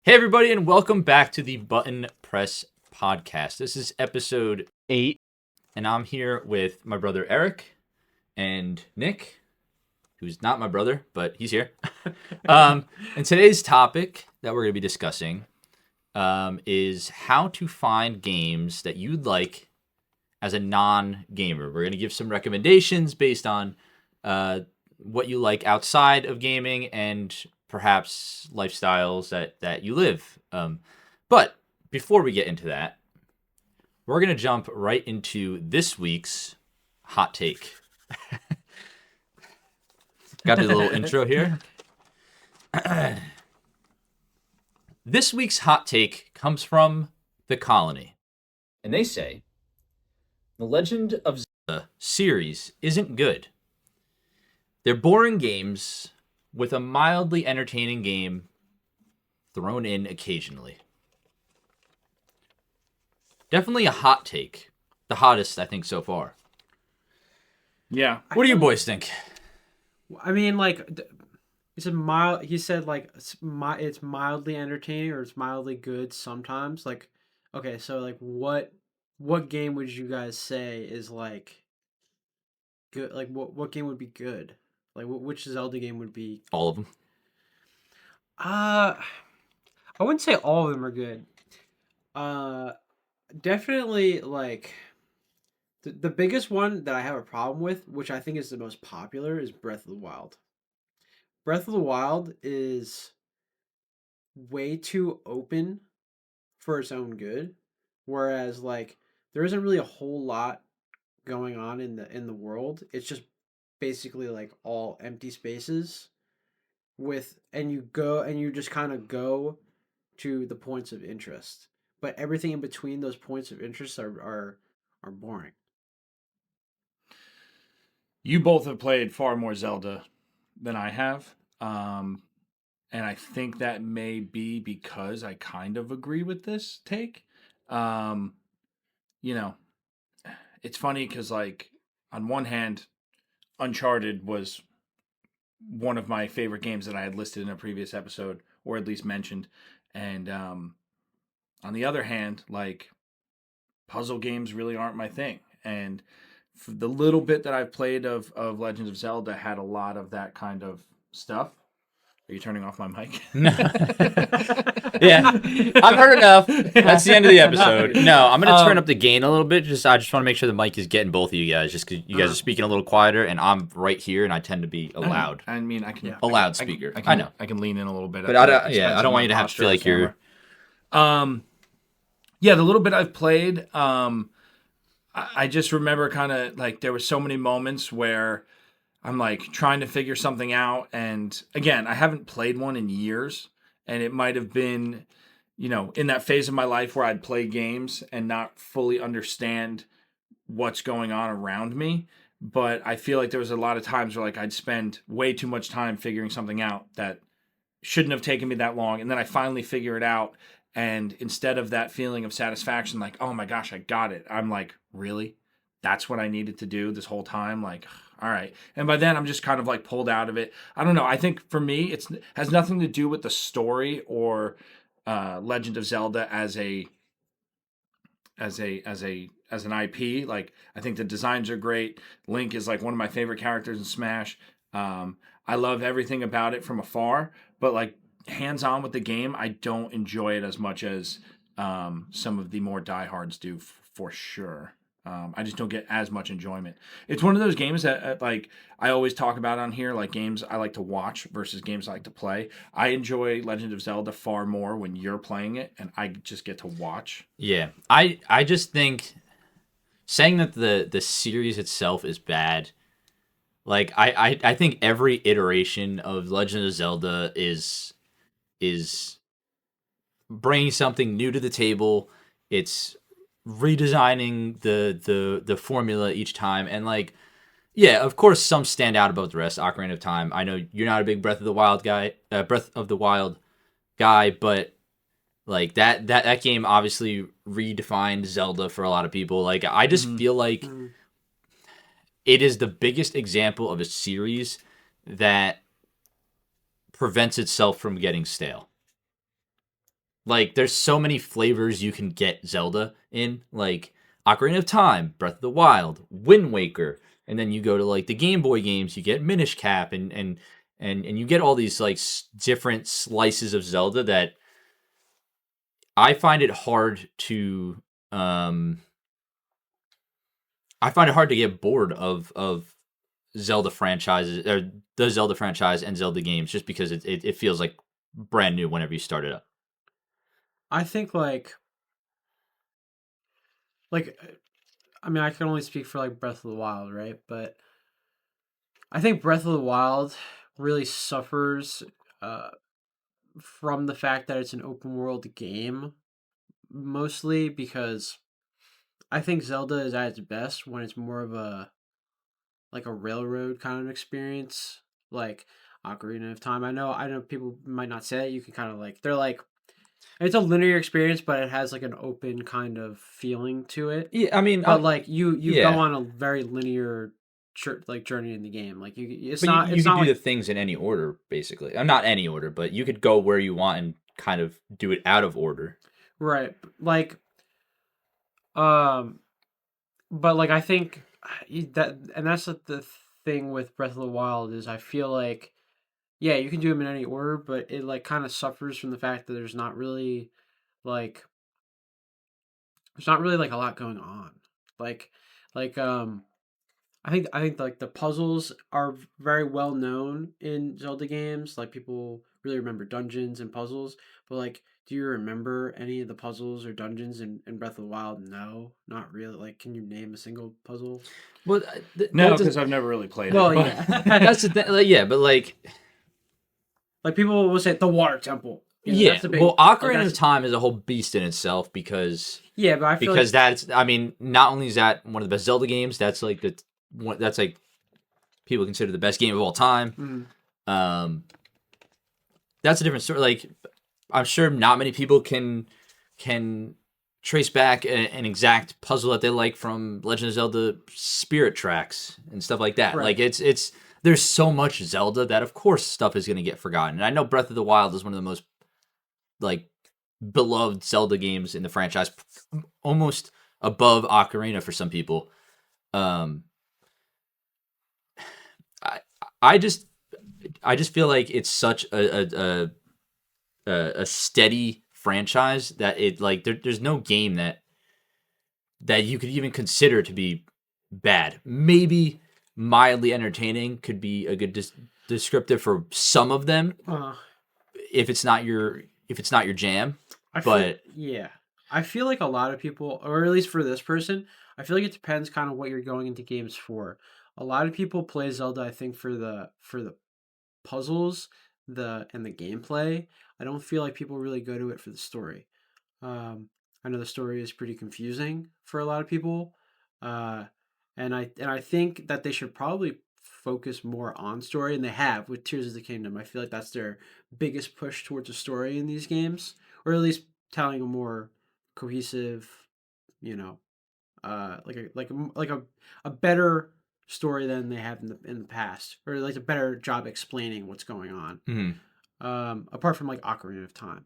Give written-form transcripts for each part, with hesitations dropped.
Hey, everybody, and welcome back to the ButtonPress podcast. This is episode 8, and I'm here with my brother Eric and Nick, who's not my brother, but he's here. And today's topic that we're going to be discussing is how to find games that you'd like as a non-gamer. We're going to give some recommendations based on what you like outside of gaming and perhaps lifestyles that you live. But before we get into that, we're going to jump right into this week's hot take. Got the little intro here. This week's hot take comes from The Colony. And they say, the Legend of Zelda series isn't good. They're boring games with a mildly entertaining game thrown in occasionally. Definitely a hot take. The hottest, I think, so far. Yeah. What do you boys think? I mean, like, it's a mild. He said like it's mildly entertaining or it's mildly good sometimes. Like, okay, so like what game would you guys say is like good? Like, what game would be good? Like, which Zelda game would be? All of them. I wouldn't say all of them are good. Definitely like the biggest one that I have a problem with, which I think is the most popular, is Breath of the Wild. Breath of the Wild is way too open for its own good, whereas like there isn't really a whole lot going on in the world. It's just basically like all empty spaces with and you just kind of go to the points of interest. But everything in between those points of interest are boring. You both have played far more Zelda than I have. And I think that may be because I kind of agree with this take. Um, you know, it's funny because, like, on one hand, Uncharted was one of my favorite games that I had listed in a previous episode, or at least mentioned. And on the other hand, like, puzzle games really aren't my thing. And for the little bit that I've played of Legend of Zelda had a lot of that kind of stuff. Are you turning off my mic? No. Yeah, I've heard enough. That's the end of the episode. No, I'm going to turn up the gain a little bit. I just want to make sure the mic is getting both of you guys, just because you guys are speaking a little quieter, and I'm right here, and I tend to be loud. I mean, I can Yeah. A loudspeaker. I know. I can lean in a little bit, But I don't want you to have to feel like you're. Yeah, the little bit I've played, I just remember kind of like there were so many moments where I'm like trying to figure something out, and again, I haven't played one in years, and it might have been, in that phase of my life where I'd play games and not fully understand what's going on around me. But I feel like there was a lot of times where like I'd spend way too much time figuring something out that shouldn't have taken me that long, and then I finally figure it out. And instead of that feeling of satisfaction, like, oh my gosh, I got it, I'm like, really? That's what I needed to do this whole time? Like, all right. And by then I'm just kind of like pulled out of it. I don't know. I think for me, it has nothing to do with the story or Legend of Zelda as an IP. Like, I think the designs are great. Link is like one of my favorite characters in Smash. I love everything about it from afar, but like hands-on with the game, I don't enjoy it as much as some of the more diehards do, for sure. I just don't get as much enjoyment. It's one of those games that like I always talk about on here, like games I like to watch versus games I like to play. I enjoy Legend of Zelda far more when you're playing it, and I just get to watch. Yeah, I just think saying that the series itself is bad. Like I think every iteration of Legend of Zelda is bringing something new to the table. It's redesigning the formula each time, and like, yeah, of course some stand out above the rest. Ocarina of Time. I know you're not a big Breath of the Wild guy, but like that game obviously redefined Zelda for a lot of people. Like, I just feel like it is the biggest example of a series that prevents itself from getting stale. Like, there's so many flavors you can get Zelda in, like Ocarina of Time, Breath of the Wild, Wind Waker, and then you go to like the Game Boy games, you get Minish Cap, and you get all these like different slices of Zelda that I find it hard to um I find it hard to get bored of Zelda franchises or the Zelda franchise and Zelda games just because it feels like brand new whenever you start it up. I think like I mean I can only speak for like Breath of the Wild, right? But I think Breath of the Wild really suffers uh, from the fact that it's an open world game, mostly because I think Zelda is at its best when it's more of a like a railroad kind of experience, like Ocarina of Time. I know people might not say it. You can kind of like they're like it's a linear experience, but it has like an open kind of feeling to it. Yeah, I mean, But like you go yeah, on a very linear like journey in the game. Like but you it's could not do the like things in any order, basically. Not any order, but you could go where you want and kind of do it out of order. right like um but like I think that and that's the thing with Breath of the Wild is I feel like yeah, you can do them in any order, but it like kind of suffers from the fact that like there's not really like a lot going on. Like like I think like the puzzles are very well known in Zelda games. Like people really remember dungeons and puzzles, but like do you remember any of the puzzles or dungeons in Breath of the Wild? No, not really. Like can you name a single puzzle? Well, No, because I've never really played Well, it. yeah. that's the thing. Like, yeah, but like, Like people will say the water temple. You know, yeah. that's the big Well, like Ocarina that's of Time is a whole beast in itself because yeah, but I feel like that's. I mean, not only is that one of the best Zelda games, that's like that's like people consider the best game of all time. mm, Um, that's a different story. Like, I'm sure not many people can trace back an exact puzzle that they like from Legend of Zelda Spirit Tracks and stuff like that. right. Like, it's there's so much Zelda that of course stuff is going to get forgotten. And I know Breath of the Wild is one of the most like beloved Zelda games in the franchise, almost above Ocarina for some people. Um, I I just feel like it's such a steady franchise that it like there's no game that you could even consider to be bad. Maybe mildly entertaining could be a good descriptive for some of them Uh, if it's not your jam. I feel But yeah. I feel like a lot of people, or at least for this person, I feel like it depends kind of what you're going into games for. A lot of people play Zelda, I think, for the puzzles, and the gameplay. I don't feel like people really go to it for the story. Um, I know the story is pretty confusing for a lot of people, uh, and I think that they should probably focus more on story, and they have with Tears of the Kingdom. I feel like that's their biggest push towards a story in these games, or at least telling a more cohesive, you know, like a better story than they have in the past, or like a better job explaining what's going on. mhm. Apart from like Ocarina of Time,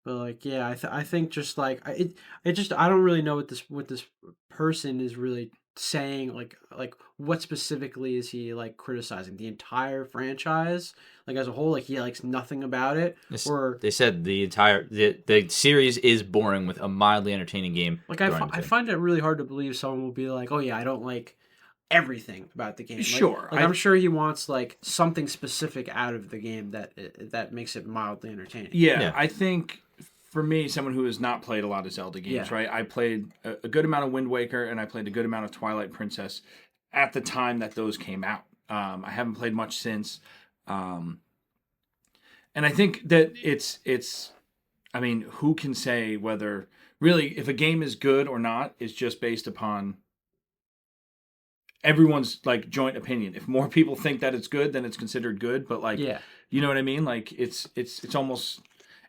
but yeah, I think just like it just I don't really know what this person is really saying like what specifically is he like criticizing the entire franchise like as a whole like he likes nothing about it or They said the series is boring with a mildly entertaining game like thrown in I between. find it really hard to believe someone will be like oh yeah I don't like everything about the game Sure, I'm sure he wants like something specific out of the game that makes it mildly entertaining. Yeah, I think for me, someone who has not played a lot of Zelda games, Yeah. right? I played a good amount of Wind Waker and I played a good amount of Twilight Princess at the time that those came out. I haven't played much since, um, and I think that it's. I mean, who can say whether really if a game is good or not is just based upon everyone's like joint opinion. If more people think that it's good, then it's considered good. But like, Yeah. you know what I mean? Like it's almost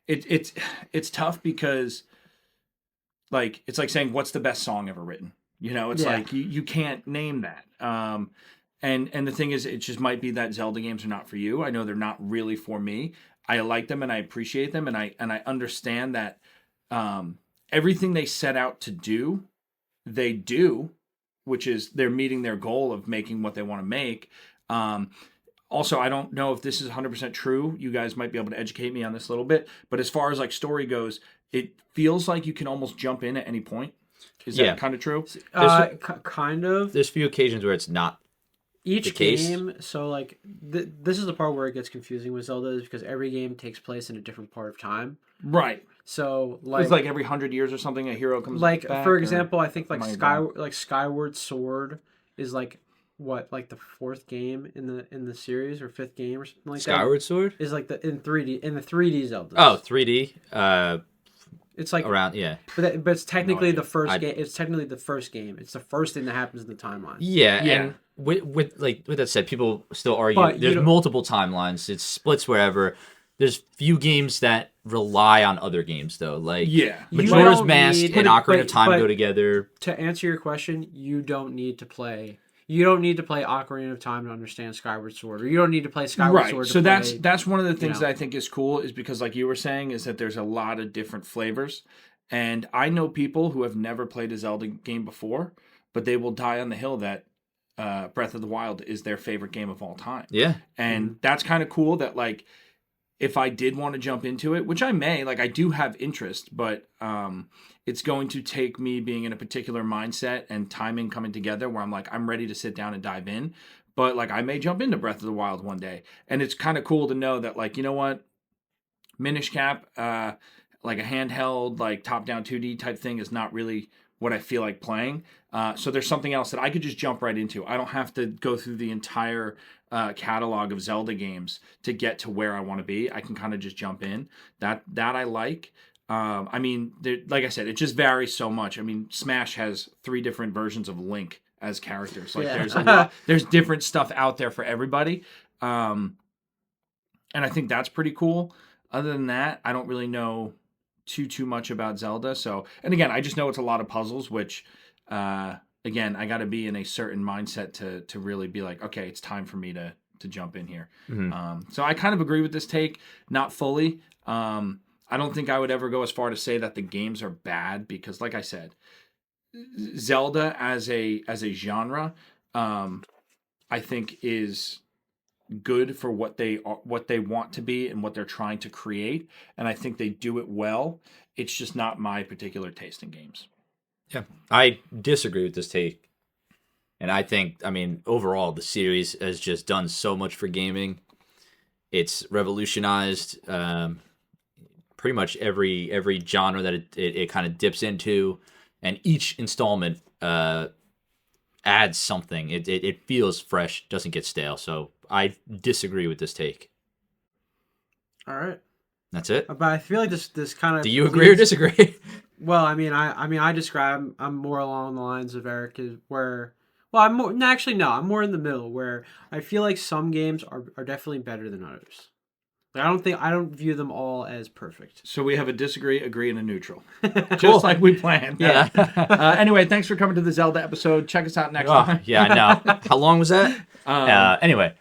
it's tough because like it's like saying what's the best song ever written. You know, it's Yeah. like you can't name that. And the thing is, it just might be that Zelda games are not for you. I know they're not really for me. I like them and I appreciate them, and I understand that everything they set out to do, they do, which is they're meeting their goal of making what they want to make. Also, I don't know if this is 100% true. You guys might be able to educate me on this a little bit. But as far as like story goes, it feels like you can almost jump in at any point. Is that kind of true? Kind of. There's few occasions where it's not Each the case. game, so like this is the part where it gets confusing with Zelda, is because every game takes place in a different part of time. Right. So like it's like every 100 years or something, a hero comes like back. For example, I think am I Skyward Sword is like the fourth game in the series, or fifth game or something like Skyward Sword is like the in 3D Zelda. Oh, 3D. It's like around, yeah. But it's technically No the first game. It's technically the first game. It's the first thing that happens in the timeline. Yeah, Yeah. and with that said, people still argue But you there's don't- multiple timelines. It splits wherever. There's few games that rely on other games though. Like Yeah. You Majora's don't Mask need- and but- Ocarina of Time but- go together. To answer your question, you don't need to play. You don't need to play Ocarina of Time to understand Skyward Sword, or you don't need to play Skyward Sword. So to that's one of the things know. that I think is cool, is because like you were saying, is that there's a lot of different flavors. And I know people who have never played a Zelda game before, but they will die on the hill that Breath of the Wild is their favorite game of all time. Yeah. And that's kind of cool that like if I did want to jump into it, which I may, like I do have interest, but it's going to take me being in a particular mindset and timing coming together where I'm like, I'm ready to sit down and dive in. But like I may jump into Breath of the Wild one day. And it's kind of cool to know that like, you know what? Minish Cap, like a handheld, like top-down 2D type thing is not really what I feel like playing. So there's something else that I could just jump right into. I don't have to go through the entire catalog of Zelda games to get to where I want to be. I can kind of just jump in. That I like. I mean, like I said, it just varies so much. I mean, Smash has 3 different versions of Link as characters. Like there's a lot, there's different stuff out there for everybody. And I think that's pretty cool. Other than that, I don't really know too much about Zelda. So, and again, I just know it's a lot of puzzles, which again, I got to be in a certain mindset to really be like, okay, it's time for me to jump in here. Mm-hmm. So I kind of agree with this take, not fully. I don't think I would ever go as far to say that the games are bad, because like I said, Zelda as a genre, I think is good for what they want to be and what they're trying to create, and I think they do it well. It's just not my particular taste in games. Yeah, I disagree with this take, and I think, I mean, overall, the series has just done so much for gaming. It's revolutionized pretty much every genre that it kind of dips into, and each installment adds something. It feels fresh, doesn't get stale. So I disagree with this take. All right. That's it. But I feel like this kind of. Do you agree or disagree? Well, I mean, I describe. I'm more along the lines of Eric, is where. Well, I'm more. No, actually, no. I'm more in the middle, where I feel like some games are definitely better than others. Like, I don't view them all as perfect. So we have a disagree, agree, and a neutral, just like we planned. Yeah. Anyway, thanks for coming to the Zelda episode. Check us out next time. Yeah, I know. How long was that? Anyway,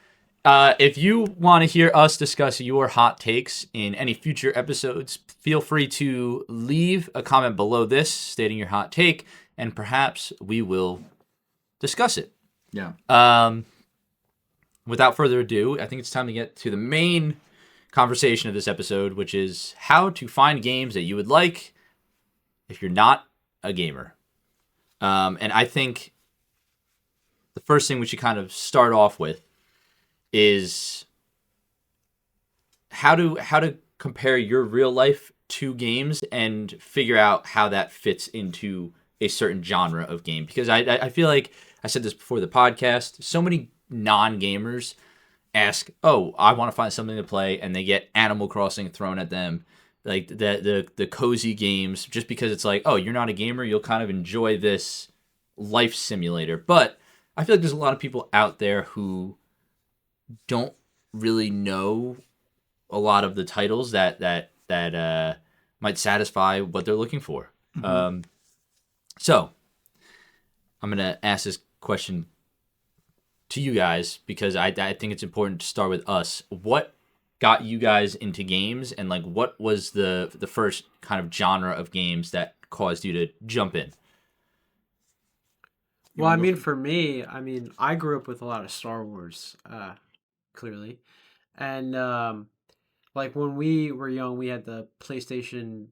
if you want to hear us discuss your hot takes in any future episodes, feel free to leave a comment below this stating your hot take, and perhaps we will discuss it. Yeah. Without further ado, I think it's time to get to the main conversation of this episode, which is how to find games that you would like if you're not a gamer. And I think the first thing we should kind of start off with is how to compare your real life to games and figure out how that fits into a certain genre of game. Because I feel like, I said this before the podcast, so many non-gamers ask, oh, I want to find something to play, and they get Animal Crossing thrown at them, like the cozy games, just because it's like, oh, you're not a gamer, you'll kind of enjoy this life simulator. But I feel like there's a lot of people out there who don't really know a lot of the titles that might satisfy what they're looking for. Mm-hmm. So I'm gonna ask this question to you guys, because I think it's important to start with us. What got you guys into games, and like what was the first kind of genre of games that caused you to jump in? Well, I mean, for me, I mean, I grew up with a lot of Star Wars, clearly, and like when we were young, we had the PlayStation,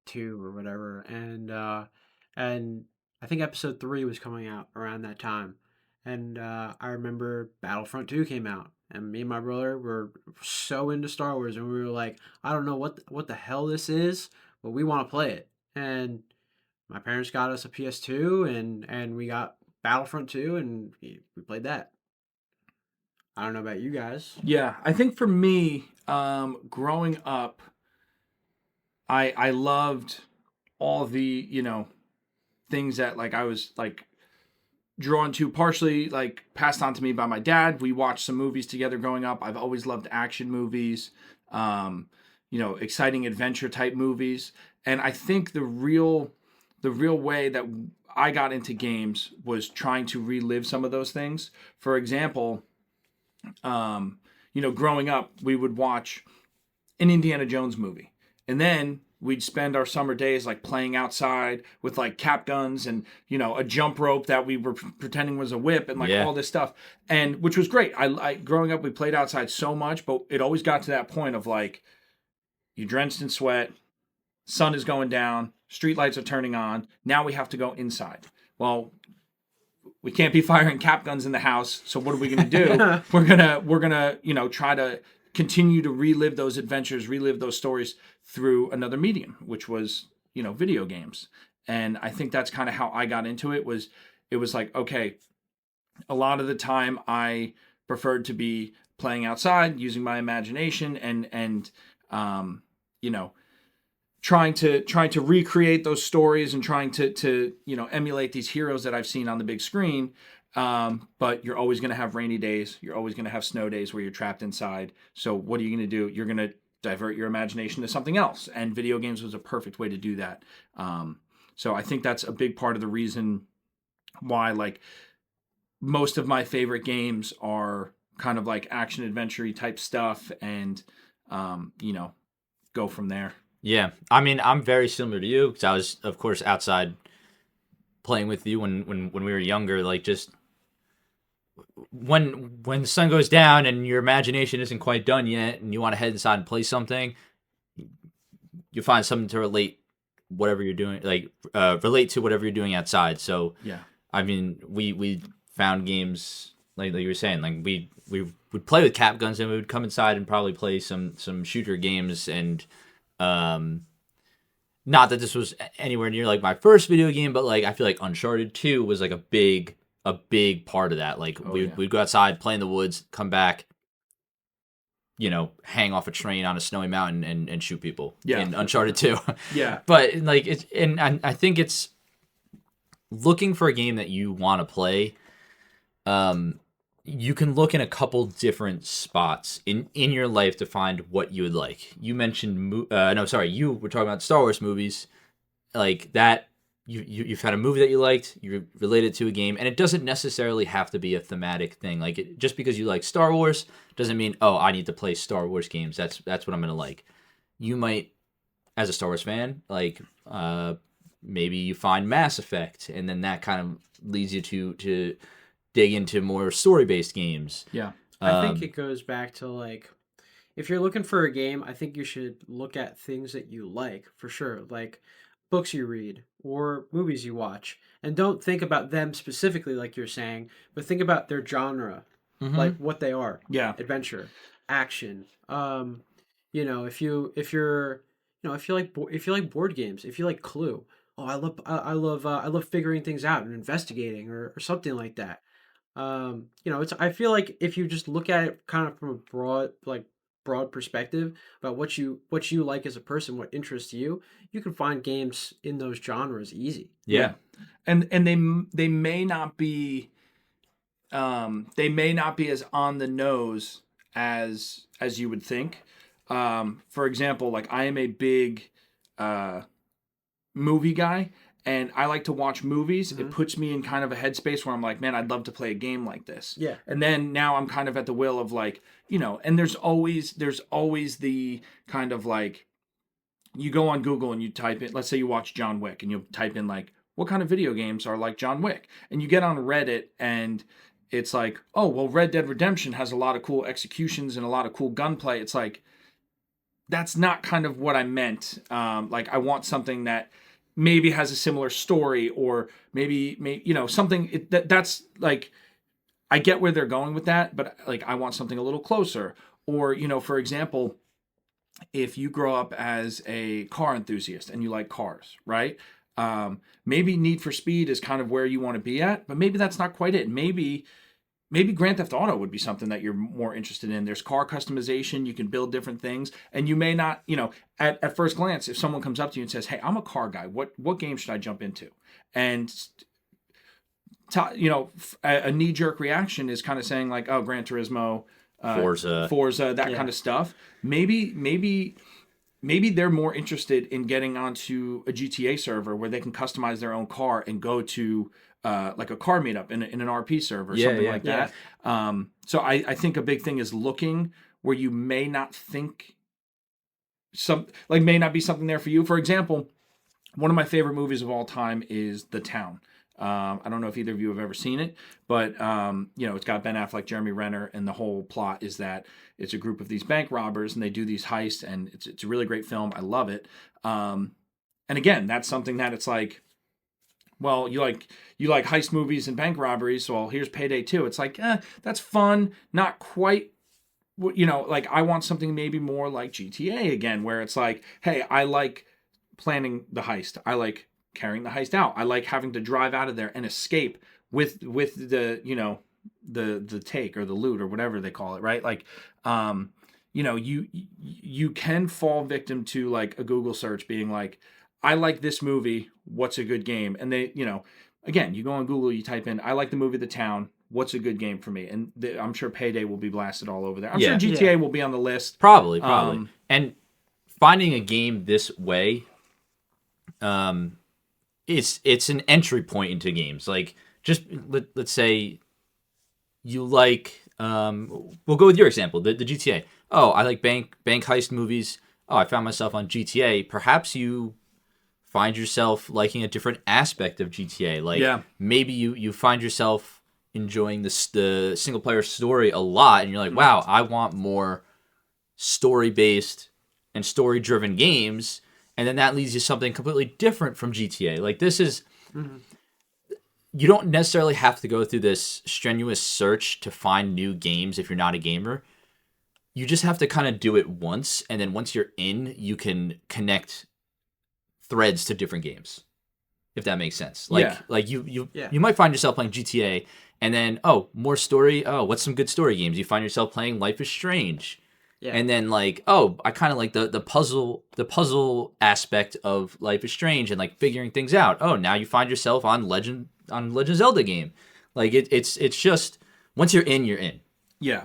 2 or whatever, and I think Episode 3 was coming out around that time, and I remember Battlefront 2 came out, and me and my brother were so into Star Wars, and we were like, I don't know what the hell this is, but we want to play it, and my parents got us a PS2, and we got Battlefront 2, and we played that. I don't know about you guys. Yeah, I think for me, growing up, I loved all the things that like I was like drawn to, partially like passed on to me by my dad. We watched some movies together growing up. I've always loved action movies, exciting adventure type movies, and I think the real way that I got into games was trying to relive some of those things. For example, growing up, we would watch an Indiana Jones movie, and then we'd spend our summer days like playing outside with like cap guns and a jump rope that we were pretending was a whip and like Yeah. all this stuff, and which was great. I growing up, we played outside so much, but it always got to that point of like you drenched in sweat, sun is going down, street lights are turning on. Now we have to go inside. Well, we can't be firing cap guns in the house. So what are we going to do? we're gonna try to continue to relive those adventures, relive those stories through another medium, which was video games. And I think that's kind of how I got into it. It was like, okay, a lot of the time I preferred to be playing outside, using my imagination, and you know trying to recreate those stories and trying to emulate these heroes that I've seen on the big screen. But you're always going to have rainy days. You're always going to have snow days where you're trapped inside. So what are you going to do? You're going to divert your imagination to something else. And video games was a perfect way to do that. So I think that's a big part of the reason why like most of my favorite games are kind of like action adventure type stuff, and go from there. Yeah, I mean, I'm very similar to you because I was, of course, outside playing with you when we were younger. Like, just when the sun goes down and your imagination isn't quite done yet, and you want to head inside and play something, you find something to relate whatever you're doing, like relate to whatever you're doing outside. So Yeah. I mean, we found games like you were saying, like we would play with cap guns, and we would come inside and probably play some shooter games. And not that this was anywhere near like my first video game, but like I feel like Uncharted 2 was like a big part of that. Like we'd go outside, play in the woods, come back, hang off a train on a snowy mountain and shoot people in Uncharted 2. Yeah. But like and I think it's looking for a game that you want to play. You can look in a couple different spots in your life to find what you would like. You mentioned you were talking about Star Wars movies, like that. You found a movie that you liked, you related to a game, and it doesn't necessarily have to be a thematic thing. Like just because you like Star Wars doesn't mean, oh, I need to play Star Wars games. That's what I'm gonna like. You might, as a Star Wars fan, like maybe you find Mass Effect, and then that kind of leads you to dig into more story-based games. Yeah. I think it goes back to like, if you're looking for a game, I think you should look at things that you like for sure, like books you read or movies you watch, and don't think about them specifically like you're saying, but think about their genre, like what they are. Yeah. Adventure, action. If you like board games, if you like Clue, oh, I love figuring things out and investigating or something like that. I feel like if you just look at it kind of from a broad perspective about what you like as a person, what interests you, you can find games in those genres easy. Yeah. And they may not be as on the nose as you would think. For example, like I am a big movie guy, and I like to watch movies, it puts me in kind of a headspace where I'm like, man, I'd love to play a game like this. Yeah. And then now I'm kind of at the will of like, and there's always the kind of like, you go on Google and you type in, let's say you watch John Wick and you type in like, what kind of video games are like John Wick? And you get on Reddit and it's like, oh, well, Red Dead Redemption has a lot of cool executions and a lot of cool gunplay. It's like, that's not kind of what I meant. Like I want something that maybe has a similar story, or maybe something that's like, I get where they're going with that, but like I want something a little closer. Or for example, if you grow up as a car enthusiast and you like cars, right? Maybe Need for Speed is kind of where you want to be at, but maybe that's not quite it. Maybe Grand Theft Auto would be something that you're more interested in. There's car customization, you can build different things, and you may not, at first glance, if someone comes up to you and says, "Hey, I'm a car guy. What game should I jump into?" And a knee-jerk reaction is kind of saying like, "Oh, Gran Turismo, Forza, that kind of stuff." Maybe they're more interested in getting onto a GTA server where they can customize their own car and go to like a car meetup in an RP server or something like that. So I think a big thing is looking where you may not think may not be something there for you. For example, one of my favorite movies of all time is The Town. I don't know if either of you have ever seen it, but it's got Ben Affleck, Jeremy Renner, and the whole plot is that it's a group of these bank robbers and they do these heists, and it's a really great film. I love it. And again, that's something that it's like, well, you like heist movies and bank robberies, so well, here's Payday 2. It's like, that's fun, not quite. Like I want something maybe more like GTA again, where it's like, hey, I like planning the heist. I like carrying the heist out. I like having to drive out of there and escape with the the take or the loot or whatever they call it, right? Like you can fall victim to like a Google search being like, I like this movie, what's a good game? And they, again, you go on Google, you type in, I like the movie The Town, what's a good game for me? And I'm sure Payday will be blasted all over there. I'm sure GTA will be on the list. Probably. And finding a game this way, it's an entry point into games. Like, just let's say you like, we'll go with your example, the GTA. Oh, I like bank heist movies. Oh, I found myself on GTA. Perhaps you find yourself liking a different aspect of GTA. Like, maybe you find yourself enjoying the single player story a lot, and you're like, wow, I want more story based and story driven games. And then that leads you to something completely different from GTA. Like, this is, you don't necessarily have to go through this strenuous search to find new games if you're not a gamer. You just have to kind of do it once, and then once you're in, you can connect threads to different games, if that makes sense. Like you might find yourself playing GTA, and then more story. Oh, what's some good story games? You find yourself playing Life is Strange, and then like, I kind of like the puzzle aspect of Life is Strange and like figuring things out. Oh, now you find yourself on Legend of Zelda game. Like it's just once you're in, you're in. Yeah.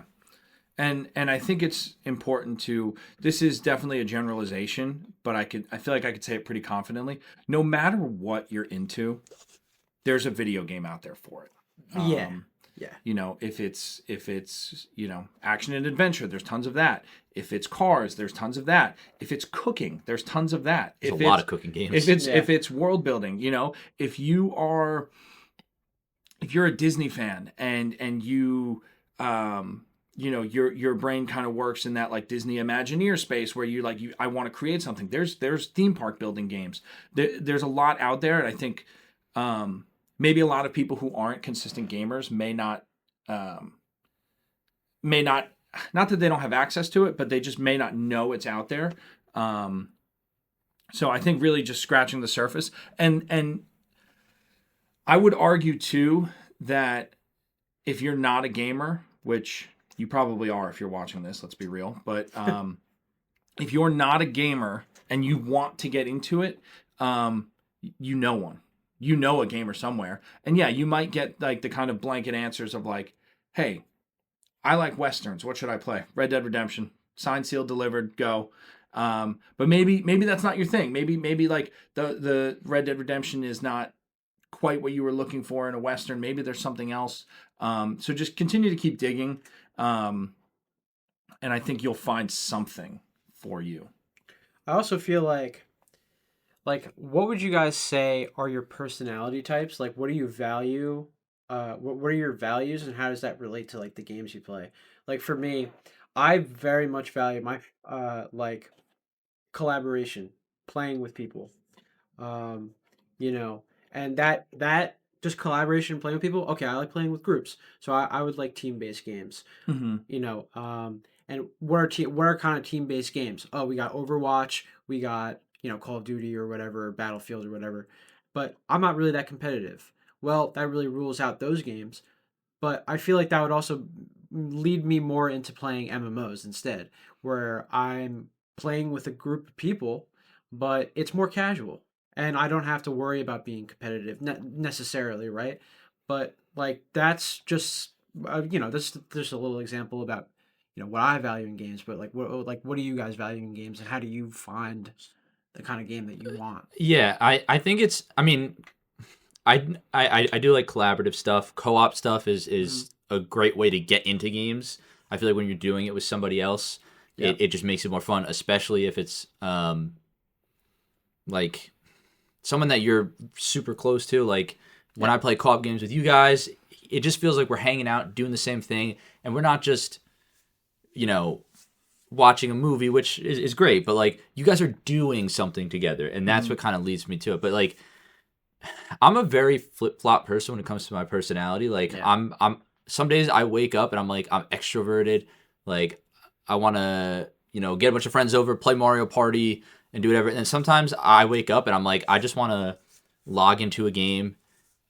And I think it's important to, this is definitely a generalization, but I feel like I could say it pretty confidently. No matter what you're into, there's a video game out there for it. Yeah. If it's action and adventure, there's tons of that. If it's cars, there's tons of that. If it's cooking, there's tons of that. There's a lot of cooking games. If it's world building, if you're a Disney fan and you your brain kind of works in that like Disney Imagineer space where I want to create something. There's theme park building games. There's a lot out there, and I think maybe a lot of people who aren't consistent gamers may not not that they don't have access to it, but they just may not know it's out there. So I think really just scratching the surface, and I would argue too that if you're not a gamer, which you probably are if you're watching this, let's be real. But if you're not a gamer and you want to get into it, you know one. You know a gamer somewhere. And yeah, you might get like the kind of blanket answers of like, hey, I like Westerns. What should I play? Red Dead Redemption. Signed, sealed, delivered, go. But maybe that's not your thing. Maybe like the Red Dead Redemption is not quite what you were looking for in a Western. Maybe there's something else. So just continue to keep digging. And I think you'll find something for you. I also feel like what would you guys say are your personality types? Like what do you value? What are your values and how does that relate to like the games you play? Like for me, I very much value my like collaboration, playing with people. Um, you know, and that just collaboration, playing with people. Okay, I like playing with groups, so I would like team based games. Mm-hmm. And what are kind of team based games? Oh, we got Overwatch, we got Call of Duty or whatever, or Battlefield or whatever. But I'm not really that competitive. Well, that really rules out those games. But I feel like that would also lead me more into playing MMOs instead, where I'm playing with a group of people, but it's more casual, and I don't have to worry about being competitive necessarily, right? But like that's just this just a little example about what I value in games. But like what do you guys value in games, and how do you find the kind of game that you want? Yeah, I think it's. I mean, I do like collaborative stuff. Co-op stuff Mhm. is a great way to get into games. I feel like when you're doing it with somebody else, Yeah. it just makes it more fun, especially if it's like someone that you're super close to. Like when Yeah. I play co-op games with you guys, it just feels like we're hanging out, doing the same thing, and we're not just you know watching a movie, which is great, but like you guys are doing something together, and that's Mm-hmm. what kind of leads me to it. But like I'm a very flip-flop person when it comes to my personality. Like Yeah. I'm some days I wake up and I'm like I'm extroverted. Like I want to, get a bunch of friends over, play Mario Party and do whatever. And sometimes I wake up and I'm like I just want to log into a game,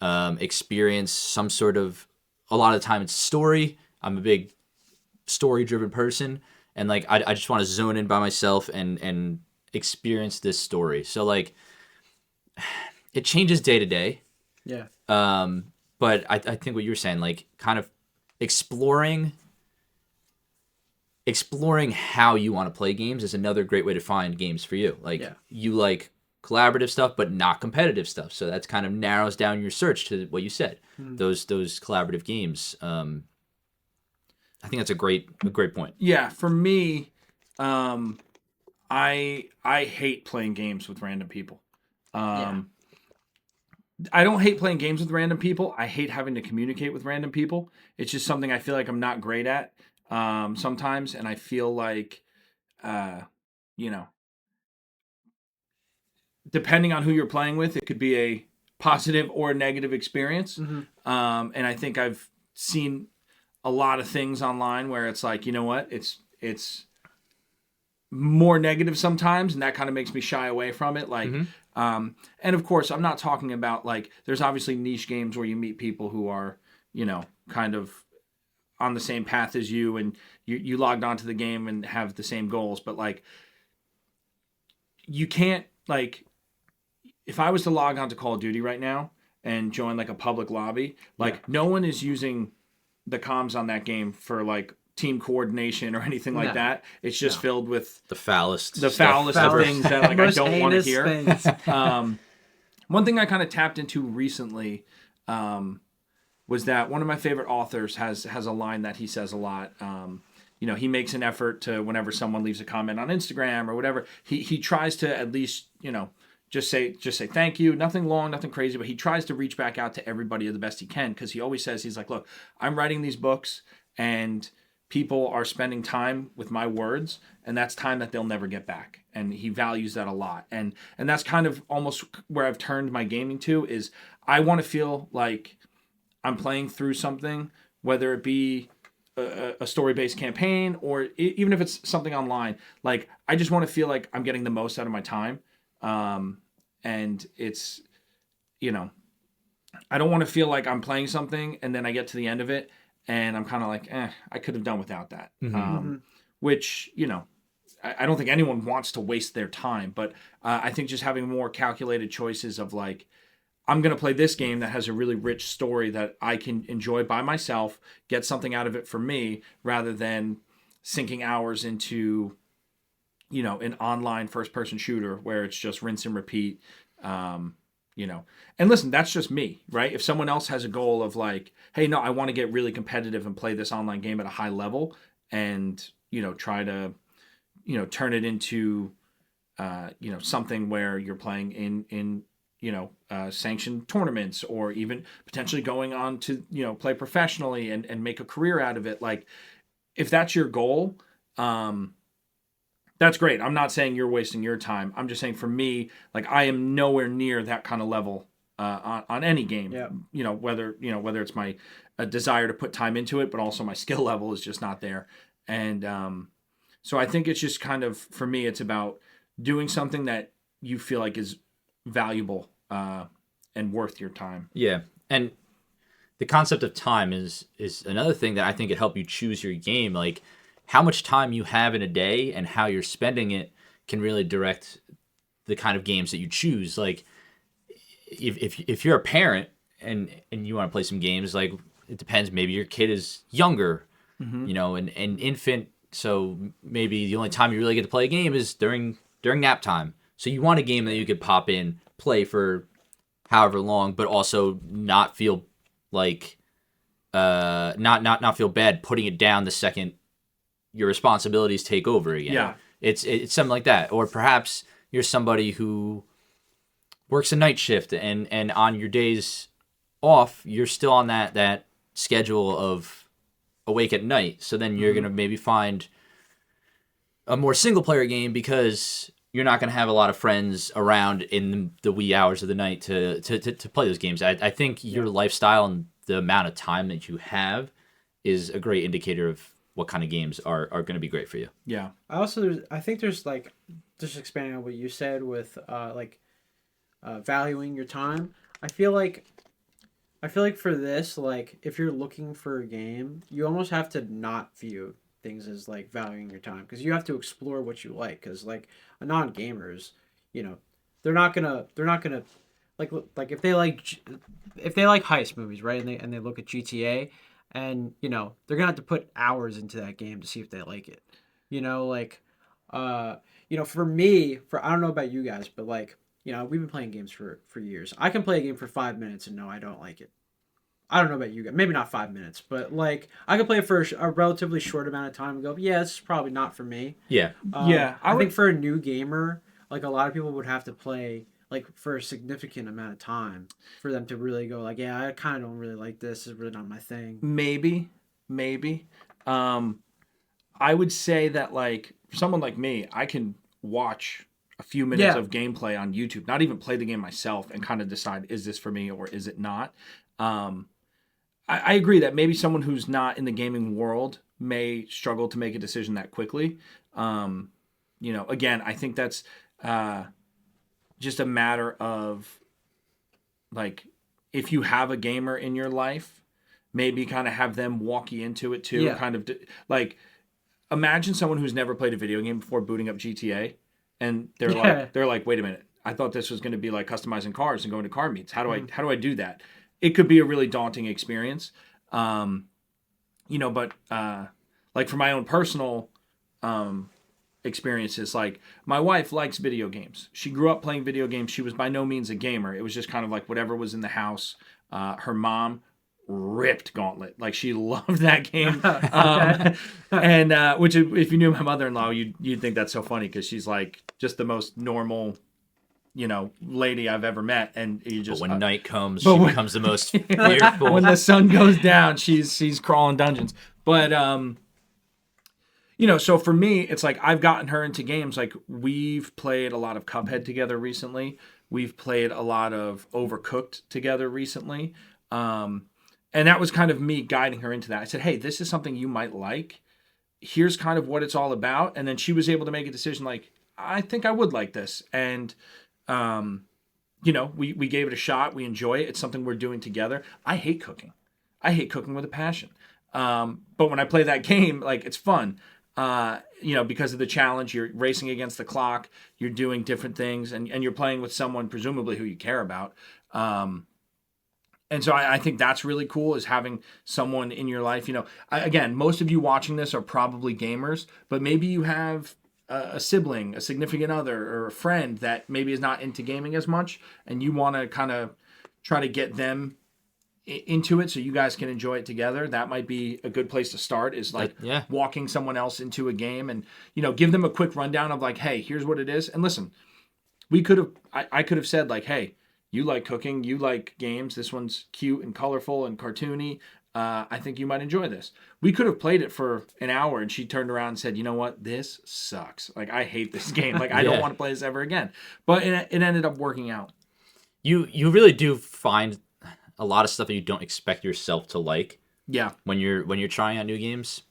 experience some sort of a lot of the time it's story. I'm a big story-driven person and like I just want to zone in by myself and experience this story. So like it changes day to day. Yeah. But I think what you were saying, like kind of exploring exploring how you want to play games is another great way to find games for you. Like Yeah. you like collaborative stuff, but not competitive stuff. So that's kind of narrows down your search to what you said. Mhm. Those collaborative games. I think that's a great point. Yeah, for me, um, I hate playing games with random people. Yeah. Um, I don't hate playing games with random people. I hate having to communicate with random people. It's just something I feel like I'm not great at sometimes, and I feel like, uh, you know, depending on who you're playing with, it could be a positive or a negative experience. Hmm. And I think I've seen a lot of things online where it's like, you know what, it's more negative sometimes, and that kind of makes me shy away from it. Like, Mm-hmm. and of course, I'm not talking about like there's obviously niche games where you meet people who are, kind of on the same path as you, and you logged onto the game and have the same goals. But like, you can't like if I was to log on to Call of Duty right now and join like a public lobby, like Yeah. no one is using the comms on that game for like team coordination or anything like No. that. It's just No. filled with The foulest the stuff foulest ever. of things that like I Most don't want to heinous hear. things. One thing I kind of tapped into recently was that one of my favorite authors has a line that he says a lot. He makes an effort to whenever someone leaves a comment on Instagram or whatever, he tries to at least just say thank you. Nothing long, nothing crazy, but he tries to reach back out to everybody the best he can because he always says he's like, look, I'm writing these books and people are spending time with my words and that's time that they'll never get back, and he values that a lot. And that's kind of almost where I've turned my gaming to is I want to feel like I'm playing through something, whether it be a story-based campaign or even if it's something online. Like I just want to feel like I'm getting the most out of my time, and it's you know I don't want to feel like I'm playing something and then I get to the end of it and I'm kind of like, I could have done without that. Mm-hmm. Hmm. Which I don't think anyone wants to waste their time, but I think just having more calculated choices of like, I'm going to play this game that has a really rich story that I can enjoy by myself, get something out of it for me, rather than sinking hours into an online first person shooter where it's just rinse and repeat. And listen, that's just me, right? If someone else has a goal of like, hey, no, I want to get really competitive and play this online game at a high level and, try to, turn it into, something where you're playing in sanctioned tournaments or even potentially going on to, play professionally and make a career out of it. Like if that's your goal, that's great. I'm not saying you're wasting your time. I'm just saying for me, like I am nowhere near that kind of level on any game. Yeah. Whether it's my desire to put time into it, but also my skill level is just not there. And so I think it's just kind of for me, it's about doing something that you feel like is valuable and worth your time. Yeah, and the concept of time is another thing that I think it help you choose your game. Like how much time you have in a day and how you're spending it can really direct the kind of games that you choose. Like if you're a parent and you want to play some games, like it depends. Maybe your kid is younger, an infant. So maybe the only time you really get to play a game is during nap time. So you want a game that you could pop in, play for however long, but also not feel like not feel bad putting it down the second your responsibilities take over again. Yeah. It's something like that. Or perhaps you're somebody who works a night shift and on your days off, you're still on that schedule of awake at night. So then you're going to maybe find a more single player game because you're not going to have a lot of friends around in the wee hours of the night to play those games. I think your lifestyle and the amount of time that you have is a great indicator of what kind of games are going to be great for you. Yeah. I think there's like, just expanding on what you said with valuing your time. I feel like for this, like if you're looking for a game, you almost have to not view things as like valuing your time because you have to explore what you like. Because like non-gamers, they're not gonna like if they like heist movies, right? And they look at GTA, and they're gonna have to put hours into that game to see if they like it. For me, I don't know about you guys, but like we've been playing games for years. I can play a game for 5 minutes and no, I don't like it. I don't know about you guys. Maybe not 5 minutes, but like I could play it for a relatively short amount of time and go, yeah, this is probably not for me. Yeah. I think for a new gamer, like a lot of people would have to play like for a significant amount of time for them to really go like, yeah, I kind of don't really like this. It's really not my thing. Maybe. I would say that like for someone like me, I can watch a few minutes of gameplay on YouTube, not even play the game myself, and kind of decide, is this for me or is it not? I agree that maybe someone who's not in the gaming world may struggle to make a decision that quickly. Again, I think that's just a matter of like, if you have a gamer in your life, maybe kind of have them walk you into it too. Kind of like, imagine someone who's never played a video game before booting up GTA, and they're like, wait a minute, I thought this was going to be like customizing cars and going to car meets. How do I do that? It could be a really daunting experience. But like for my own personal experiences, like my wife likes video games. She grew up playing video games. She was by no means a gamer. It was just kind of like whatever was in the house. Her mom ripped Gauntlet. Like she loved that game. And which if you knew my mother-in-law, you'd think that's so funny because she's like just the most normal lady I've ever met, and you just. But when night comes, she becomes the most fearful. When the sun goes down, she's crawling dungeons. But so for me, it's like I've gotten her into games. Like we've played a lot of Cuphead together recently. We've played a lot of Overcooked together recently. And that was kind of me guiding her into that. I said, hey, this is something you might like. Here's kind of what it's all about. And then she was able to make a decision like, I think I would like this. And we gave it a shot. We enjoy it. It's something we're doing together. I hate cooking. With a passion. But when I play that game, like it's fun. Because of the challenge, you're racing against the clock, you're doing different things, and you're playing with someone presumably who you care about. And so I think that's really cool, is having someone in your life. Again, most of you watching this are probably gamers, but maybe you have a sibling, a significant other, or a friend that maybe is not into gaming as much, and you want to kind of try to get them into it so you guys can enjoy it together, that might be a good place to start, is like walking someone else into a game and, give them a quick rundown of like, hey, here's what it is. And listen, I could have said like, hey, you like cooking, you like games, this one's cute and colorful and cartoony. I think you might enjoy this. We could have played it for an hour and she turned around and said, you know what, this sucks. Like, I hate this game. Like, I don't want to play this ever again. But it ended up working out. You really do find a lot of stuff that you don't expect yourself to like. Yeah. When you're trying out new games.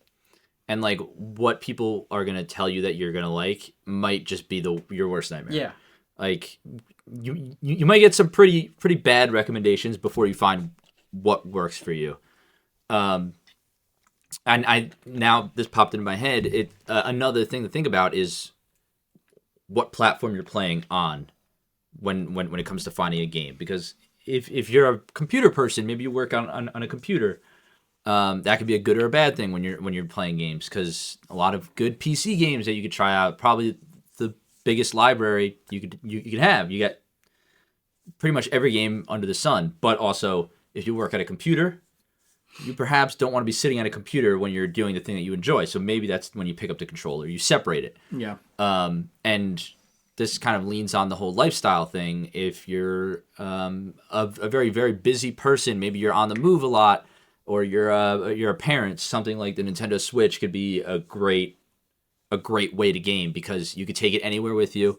And like what people are gonna tell you that you're gonna like might just be your worst nightmare. Yeah. Like you might get some pretty bad recommendations before you find what works for you. And I now this popped into my head. It another thing to think about is what platform you're playing on when it comes to finding a game. Because if you're a computer person, maybe you work on a computer. That could be a good or a bad thing when you're playing games, because a lot of good PC games that you could try out, probably the biggest library you could have. You got pretty much every game under the sun. But also, if you work at a computer, you perhaps don't want to be sitting at a computer when you're doing the thing that you enjoy. So maybe that's when you pick up the controller. You separate it. Yeah. And this kind of leans on the whole lifestyle thing. If you're a very, very busy person, maybe you're on the move a lot, or you're a parent, something like the Nintendo Switch could be a great way to game, because you could take it anywhere with you,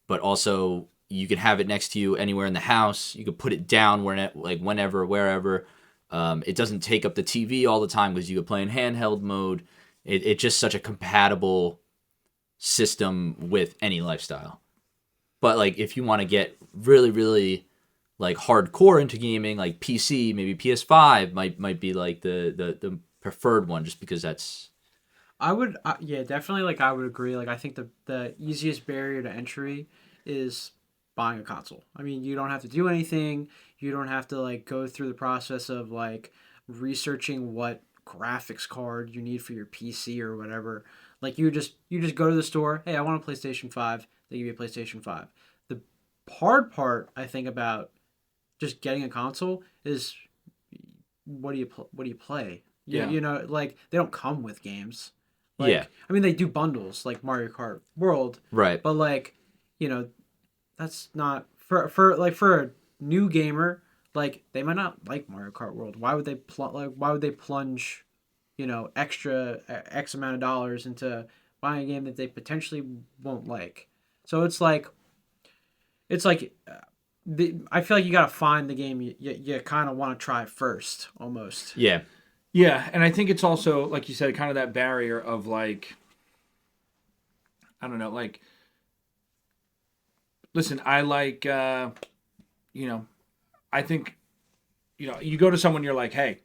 but also you can have it next to you anywhere in the house. You could put it down whenever, wherever. It doesn't take up the TV all the time because you could play in handheld mode. It's just such a compatible system with any lifestyle. But like if you want to get really, really like hardcore into gaming, like PC, maybe PS5 might be like the preferred one, just because that's. I would, yeah, definitely. Like, I would agree. Like, I think the easiest barrier to entry is buying a console. I mean, you don't have to do anything. You don't have to like go through the process of like researching what graphics card you need for your PC or whatever. Like, you just go to the store. Hey, I want a PlayStation 5. They give you a PlayStation 5. The hard part, I think, about just getting a console is what do you play? Yeah. Like, they don't come with games. Like, Yeah. I mean, they do bundles like Mario Kart World. Right. But like, that's not for a new gamer. Like, they might not like Mario Kart World. Why would they plunge, extra X amount of dollars into buying a game that they potentially won't like? So it's like I feel like you gotta find the game you kind of want to try first, almost. Yeah. Yeah, and I think it's also, like you said, kind of that barrier of like, I don't know, like, listen, I like, I think, you go to someone, you're like, hey,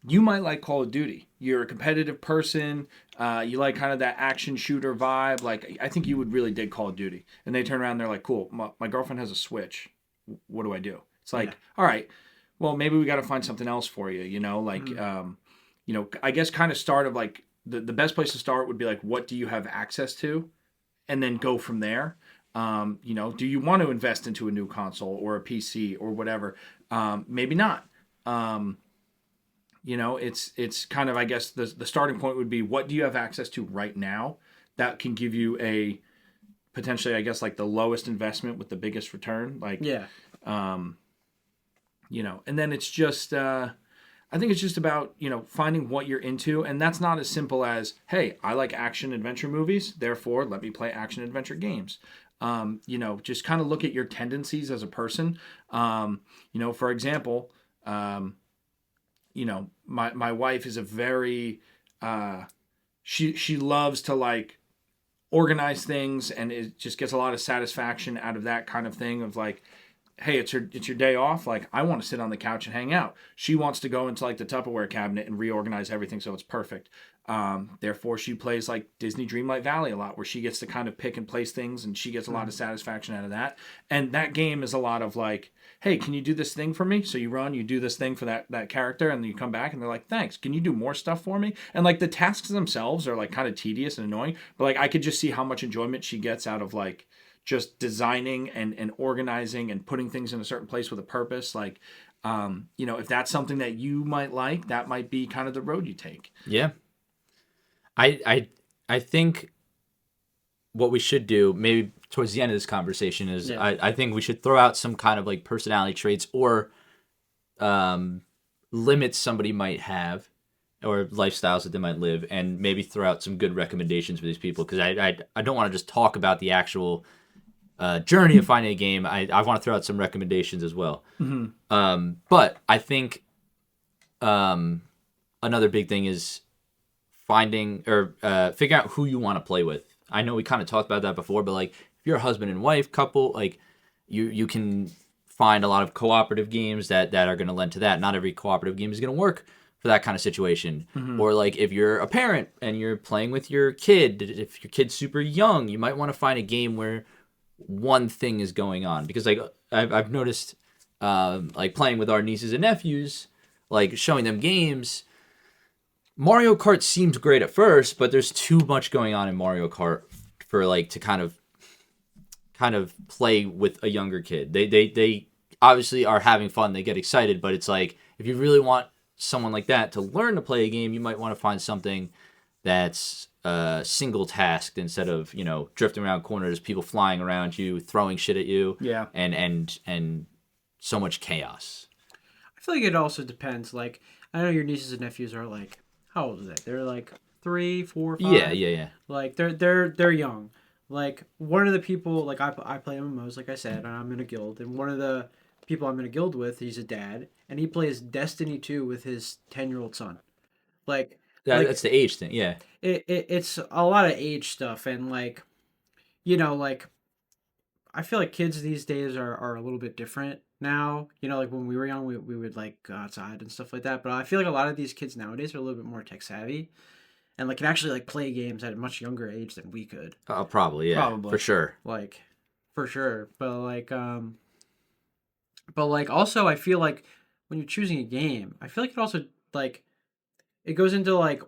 you might like Call of Duty. You're a competitive person. You like kind of that action shooter vibe. Like, I think you would really dig Call of Duty. And they turn around and they're like, cool, my girlfriend has a Switch. What do I do? It's like, all right, well, maybe we got to find something else for you, I guess kind of start of like the best place to start would be like, what do you have access to? And then go from there. Do you want to invest into a new console or a PC or whatever? Maybe not. It's kind of, I guess the starting point would be, what do you have access to right now that can give you a potentially, I guess, like the lowest investment with the biggest return? Like, Yeah. And then it's just, I think it's just about, finding what you're into. And that's not as simple as, hey, I like action adventure movies, therefore let me play action adventure games. Just kind of look at your tendencies as a person. For example, my wife is a very, she loves to like organize things, and it just gets a lot of satisfaction out of that kind of thing of like, hey, it's your day off. Like, I want to sit on the couch and hang out. She wants to go into like the Tupperware cabinet and reorganize everything so it's perfect. Therefore, she plays like Disney Dreamlight Valley a lot, where she gets to kind of pick and place things, and she gets a lot of satisfaction out of that. And that game is a lot of like, hey, can you do this thing for me? So you run, you do this thing for that character, and then you come back and they're like, thanks. Can you do more stuff for me? And like the tasks themselves are like kind of tedious and annoying, but like I could just see how much enjoyment she gets out of like just designing and organizing and putting things in a certain place with a purpose. Like, if that's something that you might like, that might be kind of the road you take. Yeah. I think what we should do maybe towards the end of this conversation is I think we should throw out some kind of like personality traits or limits somebody might have or lifestyles that they might live, and maybe throw out some good recommendations for these people, because I don't want to just talk about the actual journey of finding a game. I want to throw out some recommendations as well. But I think another big thing is finding or figuring out who you want to play with. I know we kind of talked about that before, but like if you're a husband and wife couple, like you can find a lot of cooperative games that are going to lend to that. Not every cooperative game is going to work for that kind of situation. Or like if you're a parent and you're playing with your kid, if your kid's super young, you might want to find a game where one thing is going on, because like I've noticed like playing with our nieces and nephews, like showing them games, Mario Kart seems great at first, but there's too much going on in Mario Kart for like to kind of play with a younger kid. They obviously are having fun, they get excited, but it's like if you really want someone like that to learn to play a game, you might want to find something that's single tasked instead of drifting around corners, people flying around you, throwing shit at you, and so much chaos. I feel like it also depends. Like, I know your nieces and nephews are like, how old are they? They're like 3, 4, 5. Yeah. Like they're young. Like one of the people, like I play MMOs, like I said, and I'm in a guild, and one of the people I'm in a guild with, he's a dad, and he plays Destiny 2 with his 10-year-old son. Like That's the age thing, yeah. It's a lot of age stuff, and like like I feel like kids these days are a little bit different now. Like when we were young, we would like go outside and stuff like that. But I feel like a lot of these kids nowadays are a little bit more tech savvy, and like can actually like play games at a much younger age than we could. Probably, yeah, Probably. for sure. Like, for sure. But like also I feel like when you're choosing a game, I feel like it also like it goes into like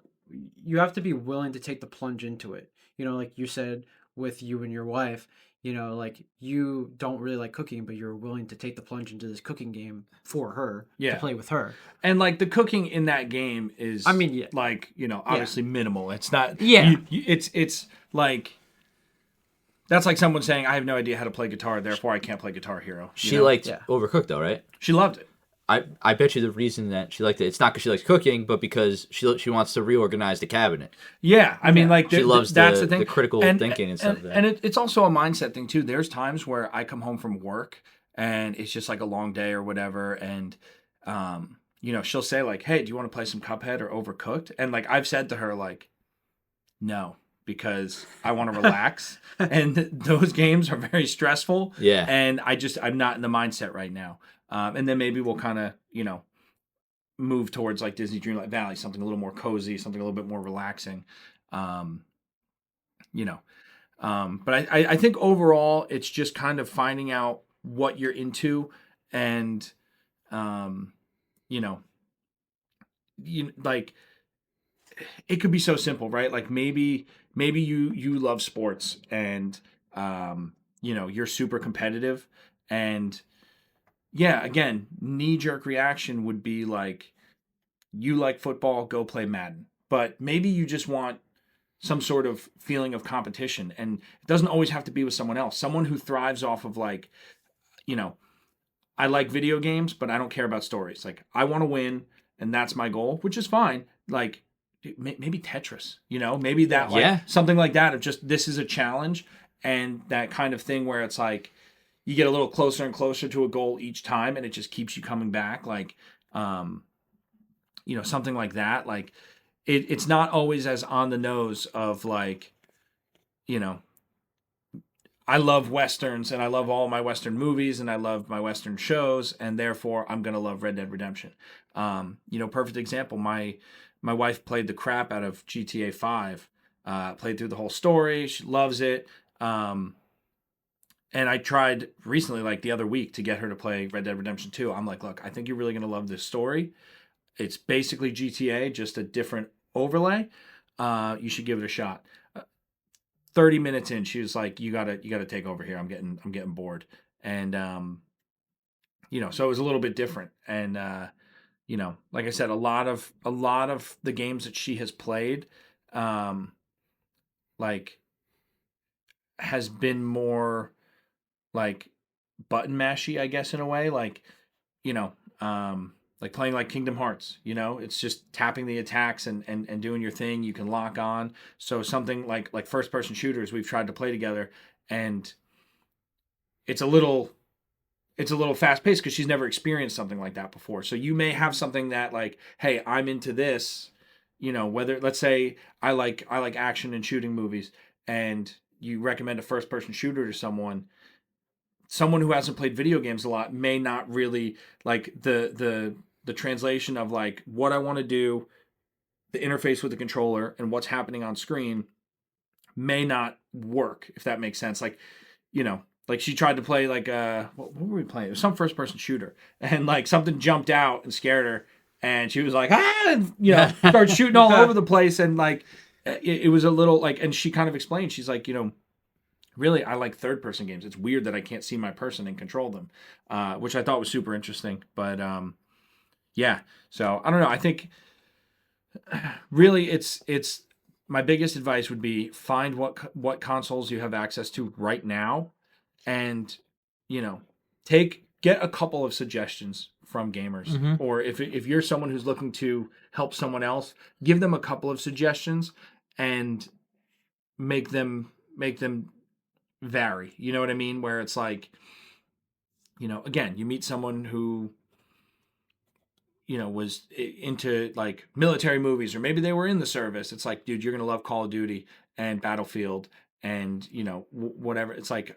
you have to be willing to take the plunge into it. Like you said with you and your wife, like you don't really like cooking, but you're willing to take the plunge into this cooking game for her to play with her. And like the cooking in that game is, I mean, yeah. like obviously minimal. It's not. Yeah. It's like. That's like someone saying, I have no idea how to play guitar, therefore I can't play Guitar Hero. She liked Overcooked though, right? She loved it. I bet you the reason that she liked it, it's not because she likes cooking, but because she wants to reorganize the cabinet. Yeah, I mean, like she loves that's the thing. The critical thinking and stuff. And it's also a mindset thing too. There's times where I come home from work and it's just like a long day or whatever, and she'll say like, "Hey, do you want to play some Cuphead or Overcooked?" And like I've said to her like, "No." Because I want to relax, and those games are very stressful. Yeah, and I'm not in the mindset right now. And then maybe we'll kind of move towards like Disney Dreamlight Valley, something a little more cozy, something a little bit more relaxing. But I think overall it's just kind of finding out what you're into, and like it could be so simple, right? Like maybe you love sports and you're super competitive, and again, knee-jerk reaction would be like, you like football, go play Madden. But maybe you just want some sort of feeling of competition, and it doesn't always have to be with someone else. Someone who thrives off of like, I like video games, but I don't care about stories. Like I want to win, and that's my goal, which is fine. Like maybe Tetris, maybe that, like something like that of just, this is a challenge, and that kind of thing where it's like you get a little closer and closer to a goal each time, and it just keeps you coming back. Like, something like that. Like it's not always as on the nose of like, I love Westerns and I love all my Western movies and I love my Western shows, and therefore I'm going to love Red Dead Redemption. Perfect example. My wife played the crap out of GTA 5, played through the whole story. She loves it. And I tried recently, like the other week, to get her to play Red Dead Redemption 2. I'm like, look, I think you're really going to love this story. It's basically GTA, just a different overlay. You should give it a shot. 30 minutes in, she was like, you gotta take over here. I'm getting bored. And so it was a little bit different. And like I said, a lot of the games that she has played, like has been more like button mashy, I guess, in a way. Like, you know, like playing like Kingdom Hearts, it's just tapping the attacks and doing your thing. You can lock on. So something like first person shooters we've tried to play together, and it's a little fast paced because she's never experienced something like that before. So you may have something that like, hey, I'm into this, whether let's say I like action and shooting movies, and you recommend a first person shooter to someone who hasn't played video games a lot may not really like the translation of like what I want to do, the interface with the controller and what's happening on screen may not work, if that makes sense. Like, like she tried to play like what were we playing? It was some first person shooter, and like something jumped out and scared her, and she was like, and, started shooting all over the place, and like it was a little like, and she kind of explained, she's like, really, I like third person games. It's weird that I can't see my person and control them, which I thought was super interesting. But yeah, so I don't know. I think really it's my biggest advice would be find what consoles you have access to right now, and get a couple of suggestions from gamers, or if you're someone who's looking to help someone else, give them a couple of suggestions and make them vary. You know what I mean? Where it's like, again, you meet someone who, was into like military movies, or maybe they were in the service. It's like, dude, you're going to love Call of Duty and Battlefield and, whatever. It's like,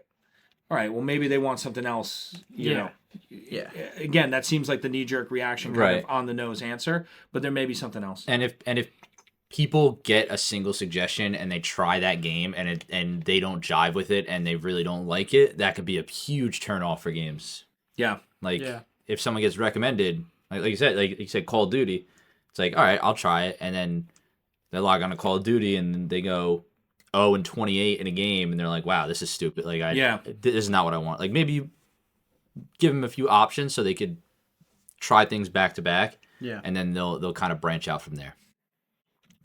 all right, well, maybe they want something else, you know. Yeah. Again, that seems like the knee jerk reaction, kind of on the nose answer, but there may be something else. And if people get a single suggestion and they try that game and they don't jive with it and they really don't like it, that could be a huge turn off for games. Yeah. Like if someone gets recommended, like you said, Call of Duty, it's like, all right, I'll try it, and then they log on to Call of Duty and they go 0-28 in a game, and they're like, wow, this is stupid. Like, this is not what I want. Like, maybe you give them a few options so they could try things back to back, and then they'll kind of branch out from there.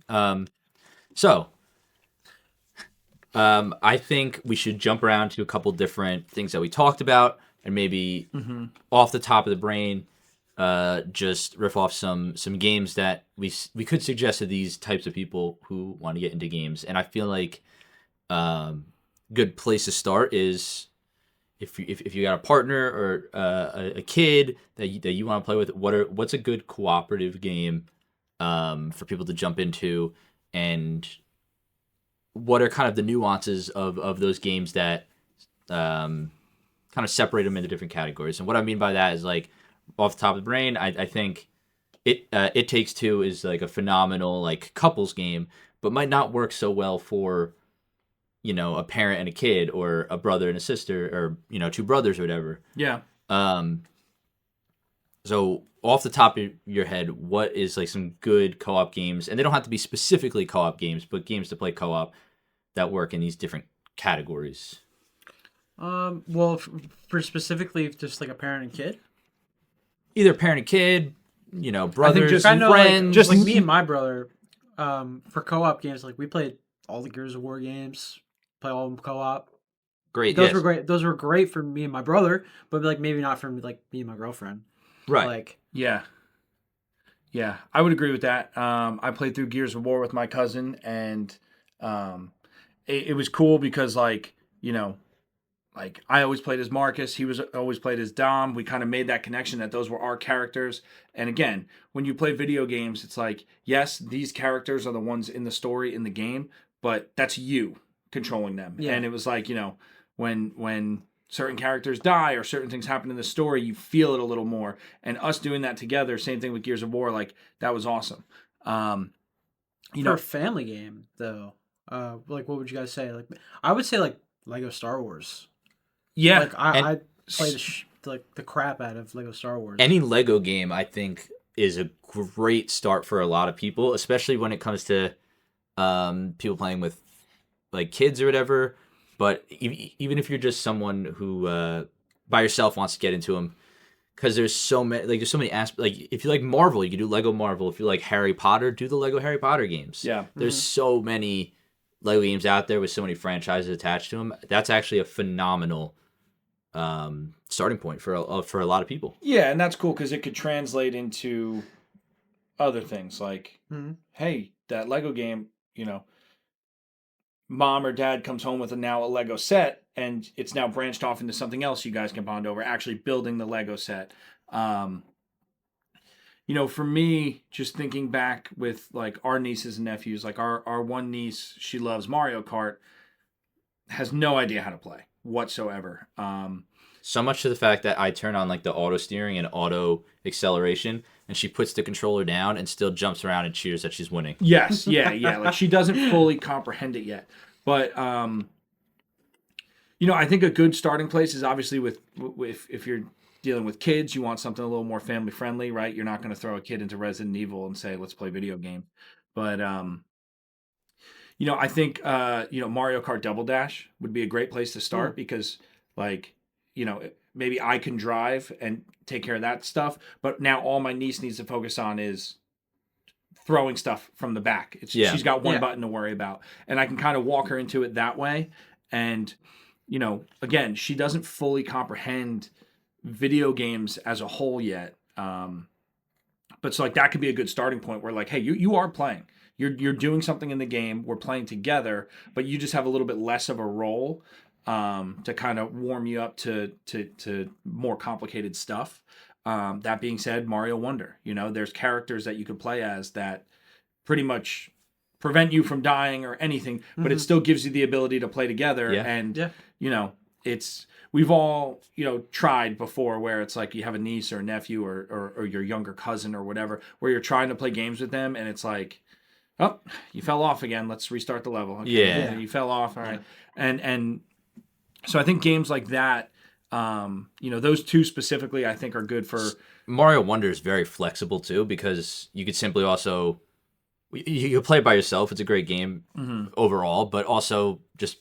I think we should jump around to a couple different things that we talked about, and maybe off the top of the brain, just riff off some games that we could suggest to these types of people who want to get into games. And I feel like good place to start is if you got a partner or a kid that you want to play with. What's a good cooperative game for people to jump into, and what are kind of the nuances of those games that kind of separate them into different categories? And what I mean by that is, like, off the top of the brain, I think It Takes Two is like a phenomenal like couples game, but might not work so well for, a parent and a kid, or a brother and a sister, or two brothers or whatever. Yeah. So off the top of your head, what is like some good co-op games? And they don't have to be specifically co-op games, but games to play co-op that work in these different categories. Well, for specifically just like a parent and kid. Either parent and kid, brothers, just kind of friends. like, just like me and my brother, for co-op games, like we played all the Gears of War games, play all of them co-op. Great. Those were great. Those were great for me and my brother, but like maybe not for like me and my girlfriend. Right. Like, yeah, I would agree with that. I played through Gears of War with my cousin, and it was cool because like I always played as Marcus. He was always played as Dom. We kind of made that connection that those were our characters. And again, when you play video games, it's like, yes, these characters are the ones in the story in the game, but that's you controlling them. Yeah. And it was like, when certain characters die or certain things happen in the story, you feel it a little more. And us doing that together, same thing with Gears of War, like that was awesome. You For know, a family game, though, like what would you guys say? Like, I would say like Lego Star Wars. yeah, Like And I play like the crap out of Lego Star Wars. any Lego game, I think, is a great start for a lot of people, especially when it comes to people playing with like kids or whatever. But even if you're just someone who by yourself wants to get into them, because there's so many aspects. Like if you like Marvel, you can do Lego Marvel. If you like Harry Potter, do the Lego Harry Potter games. yeah. There's so many Lego games out there with so many franchises attached to them. That's actually a phenomenal starting point for a lot of people. Yeah, and that's cool because it could translate into other things like, Mm-hmm. hey, that Lego game, mom or dad comes home with now a Lego set, and it's now branched off into something else you guys can bond over, actually building the Lego set. Um, for me, just thinking back with like our nieces and nephews, like our one niece, she loves Mario Kart, has no idea how to play whatsoever. So much to the fact that I turn on like the auto steering and auto acceleration, and she puts the controller down and still jumps around and cheers that she's winning. Yes, yeah. Like she doesn't fully comprehend it yet, but I think a good starting place is obviously with if you're dealing with kids, you want something a little more family friendly, right? You're not going to throw a kid into Resident Evil and say, "Let's play video game." But I think Mario Kart Double Dash would be a great place to start because like, maybe I can drive and take care of that stuff, but now all my niece needs to focus on is throwing stuff from the back. Yeah. She's got one Yeah. button to worry about, and I can kind of walk her into it that way. And again, she doesn't fully comprehend video games as a whole yet. But so like that could be a good starting point where like, hey, you are playing. You're doing something in the game. We're playing together, but you just have a little bit less of a role to kind of warm you up to more complicated stuff. That being said, Mario Wonder, there's characters that you could play as that pretty much prevent you from dying or anything, but it still gives you the ability to play together. Yeah. And Yeah. it's we've all tried before where it's like you have a niece or a nephew or your younger cousin or whatever where you're trying to play games with them and it's like, oh, you fell off again, let's restart the level. Okay, Yeah. you fell off, all right. And so I think games like that, those two specifically I think are good for Mario Wonder is very flexible too because you could simply also you can play it by yourself. It's a great game overall, but also just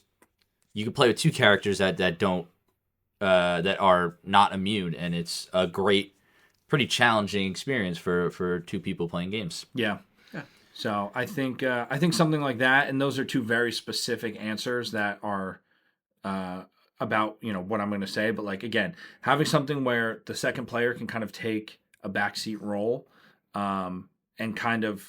you can play with two characters that don't that are not immune, and it's a great, pretty challenging experience for two people playing games. Yeah. Yeah. So I think something like that, and those are two very specific answers that are about what I'm going to say. But like again, having something where the second player can kind of take a backseat role, and kind of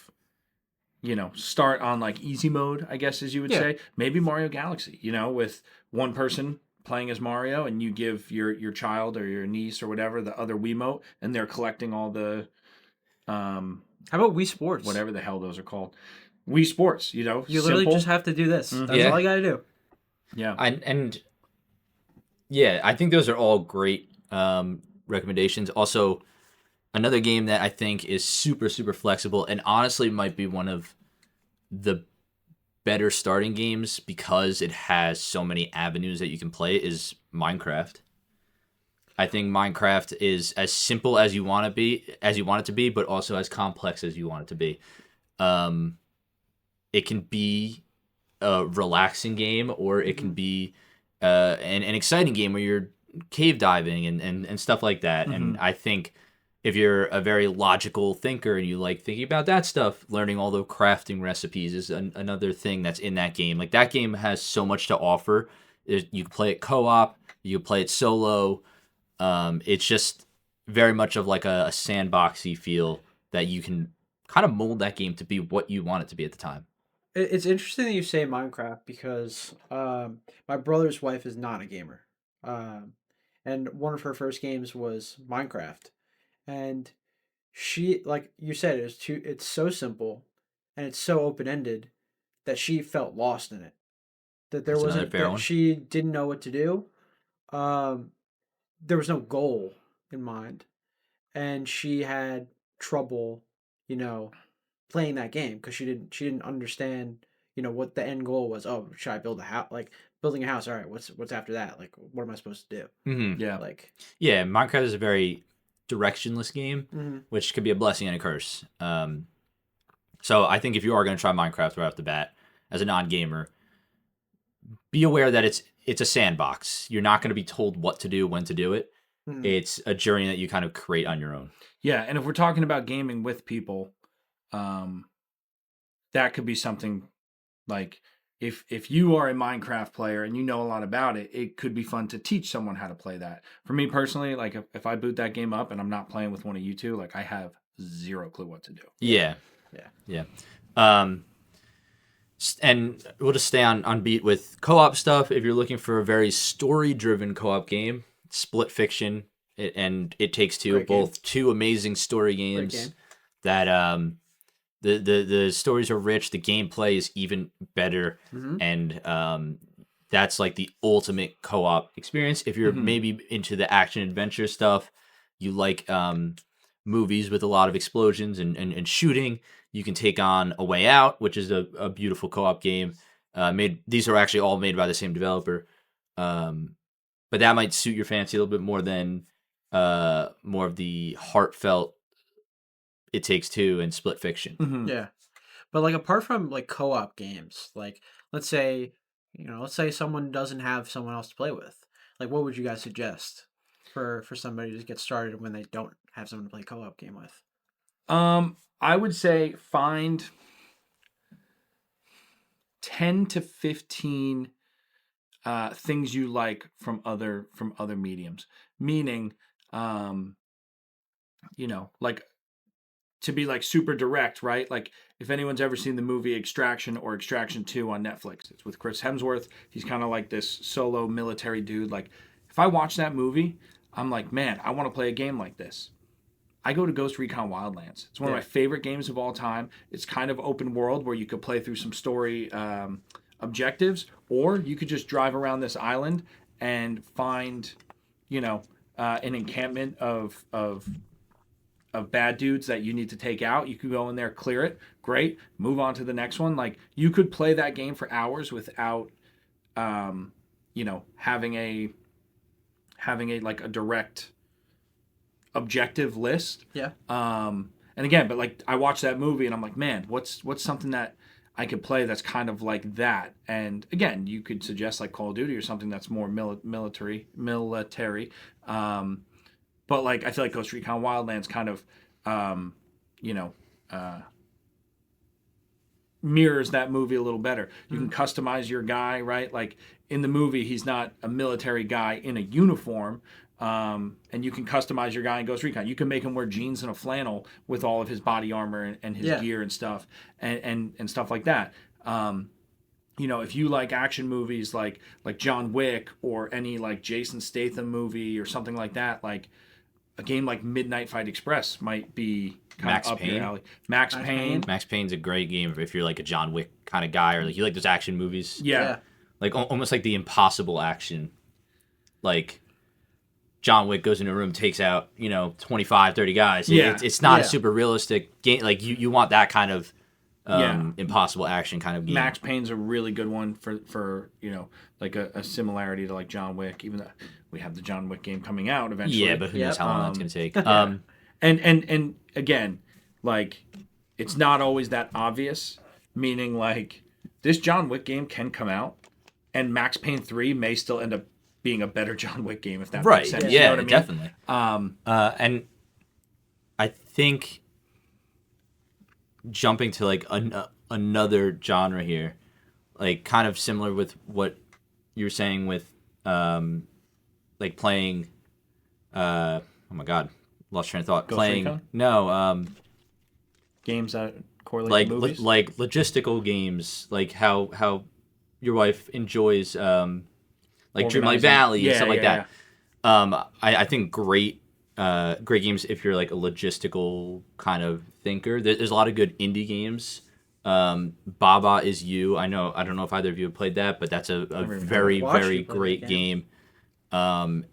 start on like easy mode, I guess as you would say. Maybe Mario Galaxy, with one person playing as Mario, and you give your child or your niece or whatever the other Wiimote, and they're collecting all the How about Wii Sports? whatever the hell those are called. Wii Sports, You literally simple. just have to do this. That's Yeah. all you got to do. Yeah. I think those are all great recommendations. Also, another game that I think is super, super flexible and honestly might be one of the better starting games because it has so many avenues that you can play is Minecraft. I think Minecraft is as simple as you want it to be, but also as complex as you want it to be. It can be a relaxing game, or it can be an exciting game where you're cave diving and stuff like that. And I think if you're a very logical thinker and you like thinking about that stuff, learning all the crafting recipes is another thing that's in that game. Like that game has so much to offer. You can play it co-op, you can play it solo. It's just very much of like a sandboxy feel that you can kind of mold that game to be what you want it to be at the time. It's interesting that you say Minecraft because my brother's wife is not a gamer, and one of her first games was Minecraft, and she, like you said, it's so simple, and it's so open ended that she felt lost in it. That there That's another wasn't fair that one. she didn't know what to do. Um, there was no goal in mind, and she had trouble, you know, playing that game because she didn't understand, what the end goal was. Oh, should I build a house? Like building a house. All right, what's after that? Like, what am I supposed to do? Mm-hmm. Yeah. Like, Yeah, Minecraft is a very directionless game, mm-hmm. which could be a blessing and a curse. So I think if you are going to try Minecraft right off the bat as a non-gamer, be aware that it's a sandbox. You're not going to be told what to do, when to do it. Mm-hmm. It's a journey that you kind of create on your own. Yeah, and if we're talking about gaming with people, that could be something like if you are a Minecraft player and you know a lot about it, it could be fun to teach someone how to play that. For me personally, like if I boot that game up and I'm not playing with one of you two, like I have zero clue what to do. Yeah. Yeah. And we'll just stay on beat with co-op stuff. If you're looking for a very story-driven co-op game, Split Fiction and It Takes Two, Great game. both two amazing story Great games game. that the stories are rich, the gameplay is even better, Mm-hmm. and that's like the ultimate co-op experience. If you're maybe into the action adventure stuff, you like movies with a lot of explosions and shooting, you can take on A Way Out, which is a beautiful co-op game. These are actually all made by the same developer, but that might suit your fancy a little bit more than more of the heartfelt It Takes Two and Split Fiction. Mm-hmm. Yeah. But like apart from like co-op games, like let's say someone doesn't have someone else to play with. Like what would you guys suggest for somebody to get started when they don't have someone to play co-op game with? I would say find 10 to 15 things you like from other mediums. Meaning, like to be like super direct, right? Like if anyone's ever seen the movie Extraction or Extraction 2 on Netflix, it's with Chris Hemsworth. He's kind of like this solo military dude. Like if I watch that movie, I'm like, man, I want to play a game like this. I go to Ghost Recon Wildlands. It's one of my favorite games of all time. It's kind of open world where you could play through some story objectives, or you could just drive around this island and find, an encampment of bad dudes that you need to take out. You could go in there, clear it, great, move on to the next one. Like you could play that game for hours without, having a like a direct objective list. Yeah. And again, but like I watched that movie and I'm like, man, what's something that I could play that's kind of like that? And again, you could suggest like Call of Duty or something that's more military. But like I feel like Ghost Recon Wildlands kind of, mirrors that movie a little better. You can customize your guy, right? Like in the movie, he's not a military guy in a uniform. And you can customize your guy in Ghost Recon. You can make him wear jeans and a flannel with all of his body armor and his gear and stuff and stuff like that. If you like action movies like John Wick or any like Jason Statham movie or something like that, like a game like Midnight Fight Express might be kind of up your alley. Max Payne. Max Payne's a great game if you're like a John Wick kind of guy or like you like those action movies. Yeah. Like almost like the impossible action. Like John Wick goes into a room, takes out, 25, 30 guys. It's not a super realistic game. Like you want that kind of impossible action kind of game. Max Payne's a really good one for like a similarity to like John Wick, even though we have the John Wick game coming out eventually. Yeah, but who knows how long that's going to take. And again, like it's not always that obvious, meaning like this John Wick game can come out and Max Payne 3 may still end up being a better John Wick game if that makes sense. Yeah, you know what I mean? Definitely. And I think jumping to like another genre here, like kind of similar with what you were saying with like playing oh my god, lost train of thought. Ghost playing Recon? No, games that correlate like to movies. like logistical games, like how your wife enjoys like Dreamlight Valley and stuff like that. I think great games if you're like a logistical kind of thinker. There's a lot of good indie games Baba Is You. I don't know if either of you have played that, but that's a very, watched very you play that great game.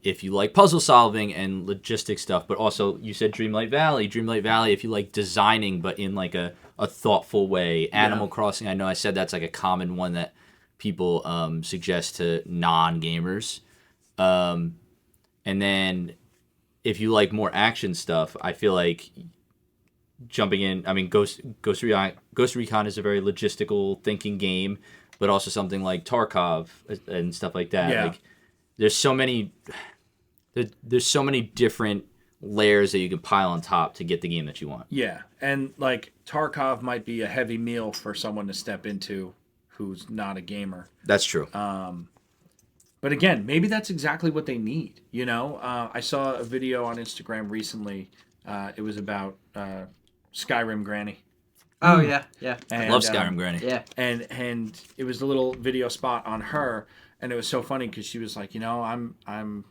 If you like puzzle solving and logistic stuff, but also you said Dreamlight Valley. Dreamlight Valley, if you like designing, but in like a thoughtful way. Animal Crossing, I know I said that's like a common one that people suggest to non-gamers. And then if you like more action stuff, I feel like jumping in. I mean, Ghost Recon is a very logistical thinking game, but also something like Tarkov and stuff like that. Yeah. Like, there's so many different layers that you can pile on top to get the game that you want. Yeah, and like Tarkov might be a heavy meal for someone to step into who's not a gamer. That's true. But again, maybe that's exactly what they need. I saw a video on Instagram recently. It was about Skyrim Granny. Oh yeah. And, Love Skyrim Granny. Yeah. And it was a little video spot on her, and it was so funny because she was like, I'm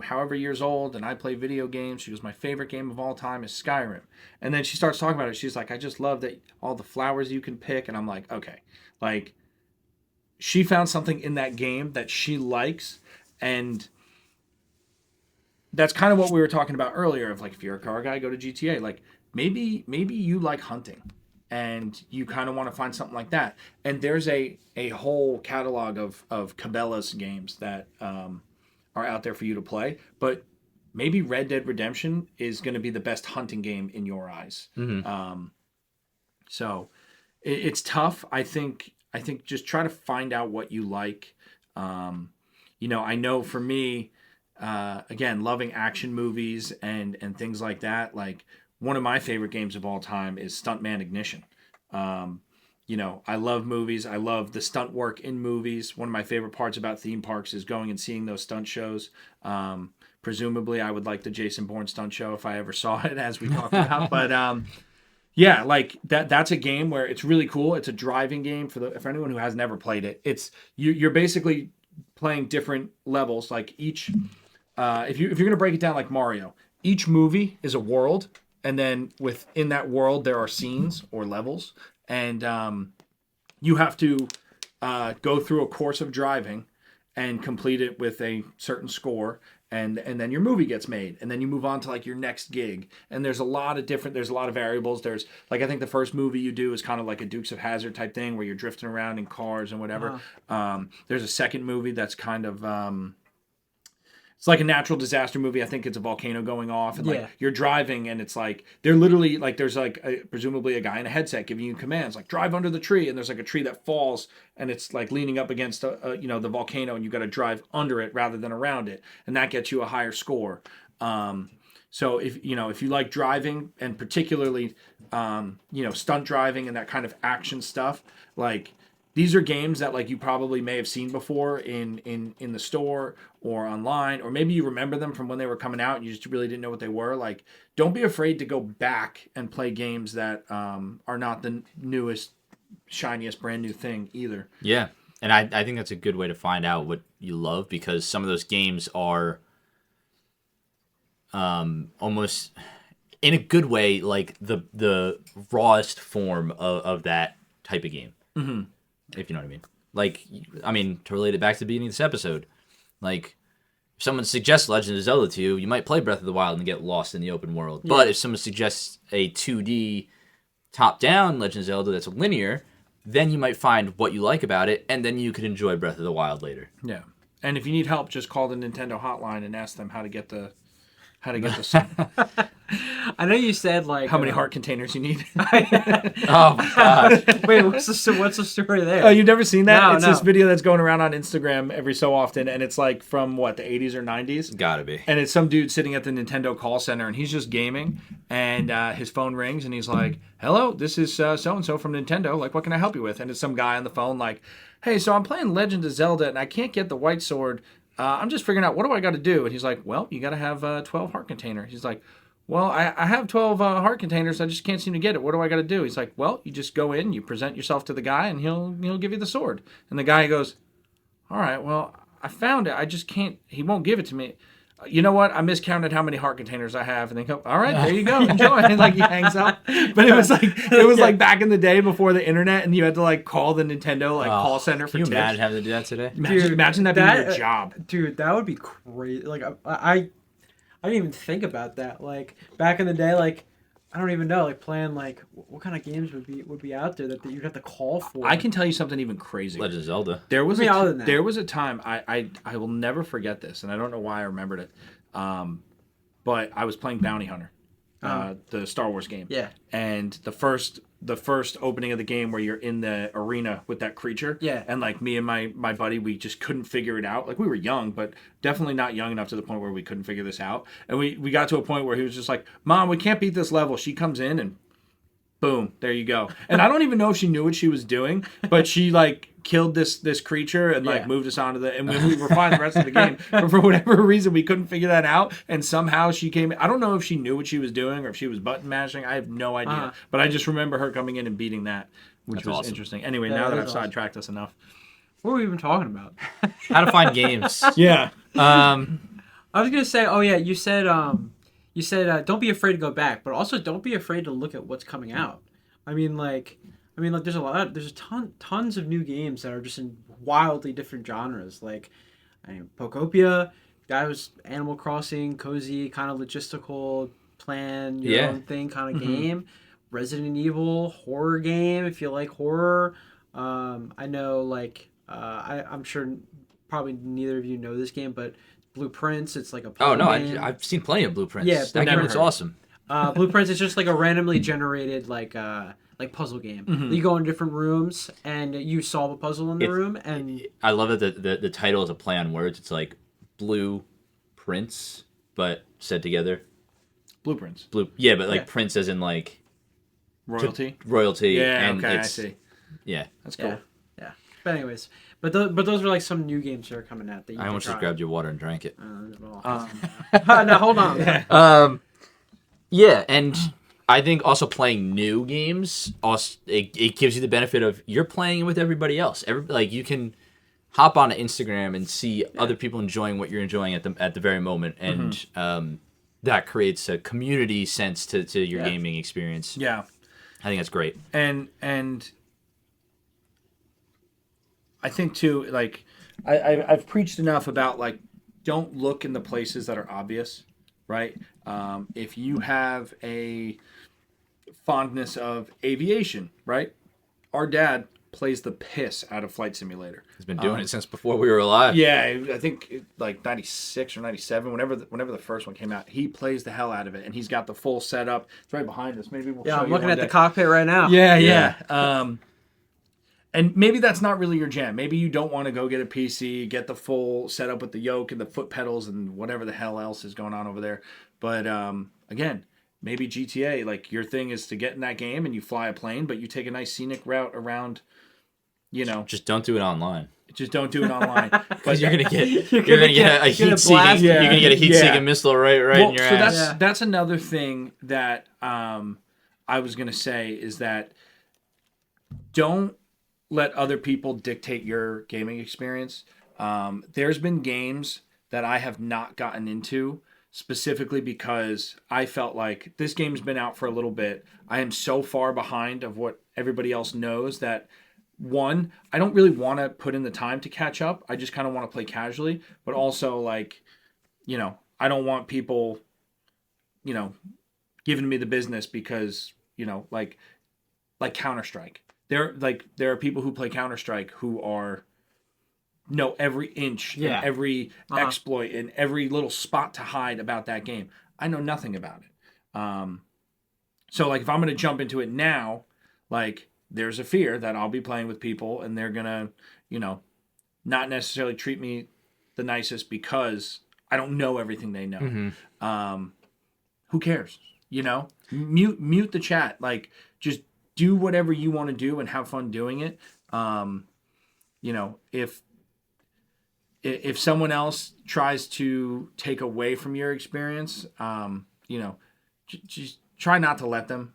however years old and I play video games. She goes, my favorite game of all time is Skyrim. And then she starts talking about it. She's like, I just love that all the flowers you can pick. And I'm like, okay, like she found something in that game that she likes. And that's kind of what we were talking about earlier of like, if you're a car guy, go to GTA. Like maybe you like hunting and you kind of want to find something like that. And there's a whole catalog of Cabela's games that, are out there for you to play, but maybe Red Dead Redemption is going to be the best hunting game in your eyes. So it's tough. I think just try to find out what you like. I know for me, again, loving action movies and things like that. Like one of my favorite games of all time is Stuntman Ignition. I love movies. I love the stunt work in movies. One of my favorite parts about theme parks is going and seeing those stunt shows. Presumably, I would like the Jason Bourne stunt show if I ever saw it, as we talked about. But yeah, like that's a game where it's really cool. It's a driving game for anyone who has never played it. It's you're basically playing different levels. Like each, if you're gonna break it down like Mario, each movie is a world, and then within that world there are scenes or levels. And you have to go through a course of driving and complete it with a certain score, and then your movie gets made, and then you move on to like your next gig. And there's a lot of variables. There's like I think the first movie you do is kind of like a Dukes of Hazzard type thing where you're drifting around in cars and whatever. There's a second movie that's kind of it's like a natural disaster movie. I think it's a volcano going off, and like you're driving, and it's like they're literally like there's like presumably a guy in a headset giving you commands like drive under the tree, and there's like a tree that falls, and it's like leaning up against the volcano, and you got to drive under it rather than around it, and that gets you a higher score. So if you like driving, and particularly stunt driving and that kind of action stuff, like these are games that like you probably may have seen before in the store or online, or maybe you remember them from when they were coming out and you just really didn't know what they were. Like, don't be afraid to go back and play games that are not the newest, shiniest, brand new thing either. Yeah, and I think that's a good way to find out what you love, because some of those games are almost in a good way like the rawest form of that type of game. Mm-hmm. If you know what I mean. Like, I mean, to relate it back to the beginning of this episode, like, if someone suggests Legend of Zelda to you, you might play Breath of the Wild and get lost in the open world. Yeah. But if someone suggests a 2D top-down Legend of Zelda that's linear, then you might find what you like about it, and then you could enjoy Breath of the Wild later. Yeah. And if you need help, just call the Nintendo hotline and ask them how to get the song. I know you said like how many heart containers you need. Oh my gosh! Wait, what's the story there? Oh, you've never seen that? No, it's this video that's going around on Instagram every so often, and it's like from the 80s or 90s. Gotta be. And it's some dude sitting at the Nintendo call center, and he's just gaming, and his phone rings, and he's like, "Hello, this is so and so from Nintendo. Like, what can I help you with?" And it's some guy on the phone like, "Hey, so I'm playing Legend of Zelda, and I can't get the white sword. I'm just figuring out what do I got to do." And he's like, "Well, you got to have 12 heart containers." He's like, "Well, I have 12 heart containers. I just can't seem to get it. What do I got to do?" He's like, "Well, you just go in, you present yourself to the guy, and he'll give you the sword." And the guy goes, "All right, well, I found it. I just can't. He won't give it to me. you know what? I miscounted how many heart containers I have, and they go, all right, there you go, enjoy. And like he hangs up. But it was like back in the day before the internet, and you had to like call the Nintendo call center for Can you tips. imagine having to do that today? Imagine that being your job. Dude, that would be crazy. Like I didn't even think about that. Like back in the day, like I don't even know, like playing like what kind of games would be out there that you'd have to call for. I can tell you something even crazy. Legend of Zelda. There was there was a time I will never forget this, and I don't know why I remembered it. But I was playing Bounty Hunter, the Star Wars game. Yeah. And the first opening of the game where you're in the arena with that creature. Yeah. And like me and my buddy, we just couldn't figure it out. Like we were young, but definitely not young enough to the point where we couldn't figure this out. And we got to a point where he was just like, "Mom, we can't beat this level." She comes in and boom, there you go. And I don't even know if she knew what she was doing, but she like killed this creature and like moved us onto and we were fine the rest of the game. But for whatever reason, we couldn't figure that out. And somehow she came in. I don't know if she knew what she was doing or if she was button mashing. I have no idea. But I just remember her coming in and beating that, which was awesome. Interesting. Anyway, now that I've sidetracked us enough. What were we even talking about? How to find games. Yeah. I was gonna say, oh yeah, you said don't be afraid to go back, but also don't be afraid to look at what's coming out. I mean, there's tons of new games that are just in wildly different genres. Like, Pokopia, that was Animal Crossing, cozy, kind of logistical, plan your own thing kind of game. Resident Evil, horror game, if you like horror. I know, like, I'm sure probably neither of you know this game, but Blueprints, it's like a puzzle game. I've seen plenty of Blueprints. Yeah, that game was awesome. Blueprints is just like a randomly generated like puzzle game. You go in different rooms and you solve a puzzle in the room. And I love that the title is a play on words. It's like Blue Prince, but said together. Blueprints. But like Prince as in like royalty. Royalty. Yeah. And okay. I see. Yeah, that's cool. Yeah. But anyways, but those are like some new games that are coming out. That you I almost just grabbed your water and drank it. No, hold on. Yeah, and I think also playing new games, it gives you the benefit of you're playing with everybody else. Like you can hop on Instagram and see other people enjoying what you're enjoying at the very moment, and that creates a community sense to your gaming experience. Yeah, I think that's great. And I think too, like I've preached enough about like don't look in the places that are obvious, right? If you have a fondness of aviation, right? Our dad plays the piss out of Flight Simulator. He's been doing it since before we were alive. Yeah, I think like 96 or 97, whenever the first one came out, he plays the hell out of it, and he's got the full setup. It's right behind us. Maybe we'll show you I'm looking one at day. the cockpit right now. Yeah. And maybe that's not really your jam. Maybe you don't want to go get a PC, get the full setup with the yoke and the foot pedals and whatever the hell else is going on over there. But again, maybe GTA, like your thing is to get in that game and you fly a plane, but you take a nice scenic route around, Just don't do it online. Just don't do it online. Because you're gonna get a heat seeking. You're gonna get a heat seeking missile right in your ass. So that's another thing that I was gonna say is that don't let other people dictate your gaming experience. There's been games that I have not gotten into specifically because I felt like this game's been out for a little bit. I am so far behind of what everybody else knows that one, I don't really want to put in the time to catch up. I just kind of want to play casually, but also like, I don't want people, giving me the business because, like Counter-Strike. There are people who play Counter-Strike who know every inch and every exploit and every little spot to hide about that game. I know nothing about it. So like if I'm going to jump into it now, like there's a fear that I'll be playing with people and they're going to, not necessarily treat me the nicest because I don't know everything they know. Who cares? Mute the chat. Like just do whatever you want to do and have fun doing it. If someone else tries to take away from your experience, just try not to let them.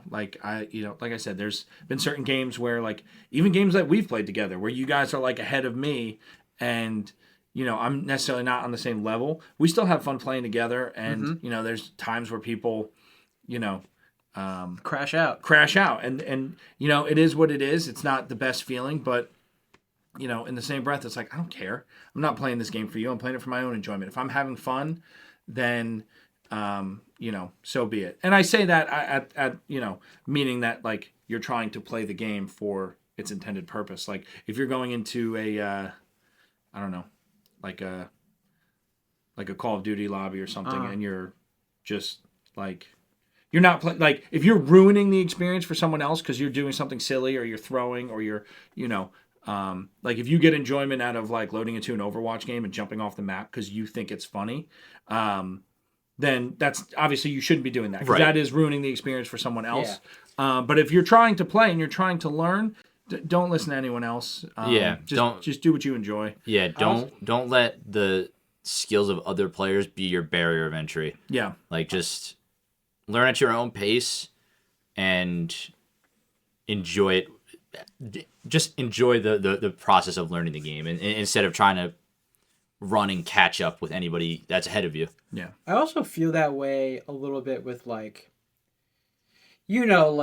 Like I said, there's been certain games where like even games that we've played together where you guys are like ahead of me, and I'm necessarily not on the same level. We still have fun playing together, and there's times where people, Crash out. and it is what it is. It's not the best feeling, but in the same breath, it's like, I don't care. I'm not playing this game for you. I'm playing it for my own enjoyment. If I'm having fun, then so be it. And I say that at meaning that like you're trying to play the game for its intended purpose. Like if you're going into a I don't know, like a Call of Duty lobby or something, and you're just like, you're not like if you're ruining the experience for someone else because you're doing something silly or you're throwing or you're like if you get enjoyment out of like loading into an Overwatch game and jumping off the map because you think it's funny, then that's obviously you shouldn't be doing that because that is ruining the experience for someone else. Yeah. But if you're trying to play and you're trying to learn, don't listen to anyone else. Just do what you enjoy. Yeah, don't let the skills of other players be your barrier of entry. Yeah, like just learn at your own pace and enjoy it. Just enjoy the process of learning the game, and instead of trying to run and catch up with anybody that's ahead of you. Yeah. I also feel that way a little bit with like they'll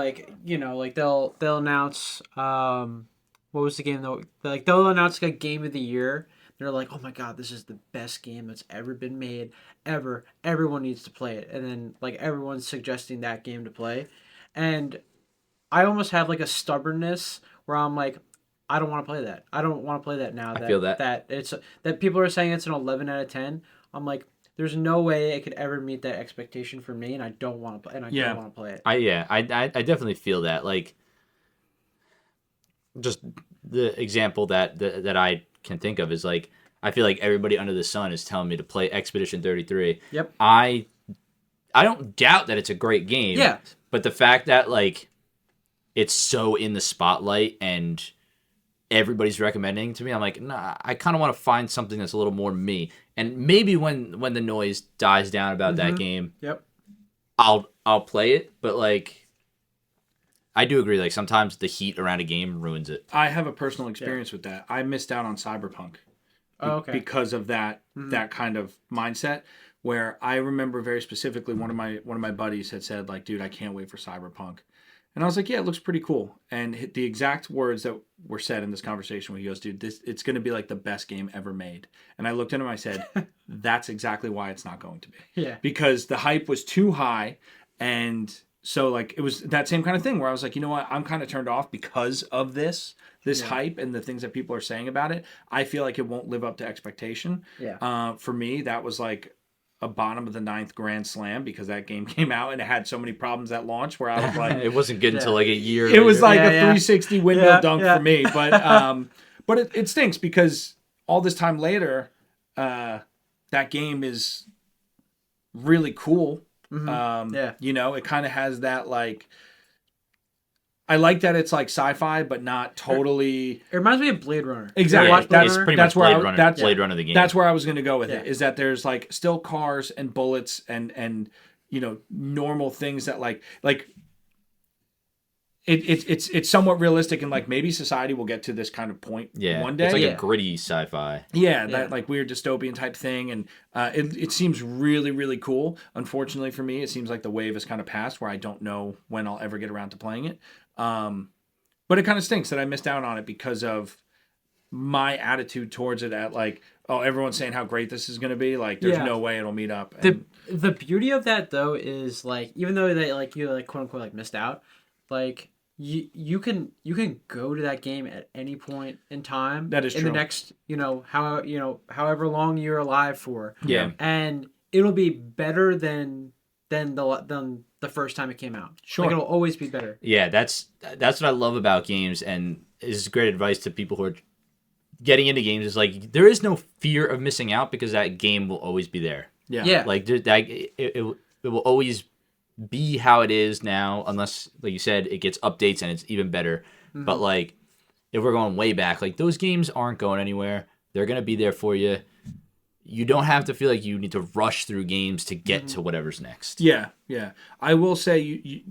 announce what was the game though? Like they'll announce like a game of the year. They're like, oh my god, this is the best game that's ever been made ever. Everyone needs to play it, and then like everyone's suggesting that game to play, and I almost have like a stubbornness where I'm like, I don't want to play that. I don't want to play that now. I feel that that people are saying it's an 11 out of 10. I'm like, there's no way it could ever meet that expectation for me, and I don't want to play. And I don't want to play it. I definitely feel that. Like, just the example that I can think of is like, I feel like everybody under the sun is telling me to play Expedition 33. Yep. I don't doubt that it's a great game. Yeah. But the fact that like it's so in the spotlight and everybody's recommending to me, I'm like, nah, I kind of want to find something that's a little more me. And maybe when the noise dies down about that game, I'll play it. But like, I do agree. Like sometimes the heat around a game ruins it. I have a personal experience with that. I missed out on Cyberpunk because of that kind of mindset. Where I remember very specifically, one of my buddies had said like, "Dude, I can't wait for Cyberpunk." And I was like, yeah, it looks pretty cool. And the exact words that were said in this conversation where he goes, dude, it's going to be like the best game ever made. And I looked at him and I said, that's exactly why it's not going to be. Yeah. Because the hype was too high. And so like it was that same kind of thing where I was like, you know what? I'm kind of turned off because of this hype and the things that people are saying about it. I feel like it won't live up to expectation. Yeah. For me, that was like a bottom of the 9th grand slam because that game came out and it had so many problems at launch where I was like, it wasn't good until like a year. It was like a 360 window dunk for me, but it stinks because all this time later, that game is really cool. It kind of has that like. I like that it's like sci-fi, but not totally. It reminds me of Blade Runner. Exactly. It's pretty much Blade Runner the game. That's where I was going to go with it. Is that there's like still cars and bullets and normal things that like it's somewhat realistic and like maybe society will get to this kind of point one day. It's like a gritty sci-fi. That like weird dystopian type thing, and it seems really really cool. Unfortunately for me, it seems like the wave has kind of passed where I don't know when I'll ever get around to playing it. But it kind of stinks that I missed out on it because of my attitude towards it at like, oh, everyone's saying how great this is going to be. Like, there's no way it'll meet up. And the beauty of that though is like, even though they like you like quote unquote like missed out, like you can go to that game at any point in time. That is true. In the next however long you're alive for. Yeah. And it'll be better than the first time it came out. Sure. Like it'll always be better. Yeah, that's what I love about games, and is great advice to people who are getting into games. Is like there is no fear of missing out because that game will always be there. Yeah. Like it will always be how it is now, unless, like you said, it gets updates and it's even better. Mm-hmm. But like if we're going way back, like those games aren't going anywhere. They're gonna be there for you. You don't have to feel like you need to rush through games to get to whatever's next. Yeah. I will say you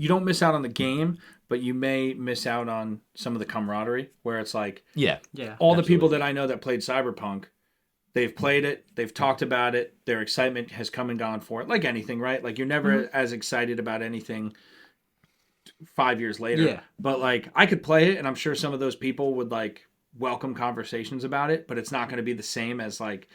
don't miss out on the game, but you may miss out on some of the camaraderie where it's like yeah all the people that I know that played Cyberpunk they've played it, they've talked about it, their excitement has come and gone for it. Like anything, right? Like you're never as excited about anything 5 years later. Yeah. But like I could play it, and I'm sure some of those people would like welcome conversations about it, but it's not going to be the same as like,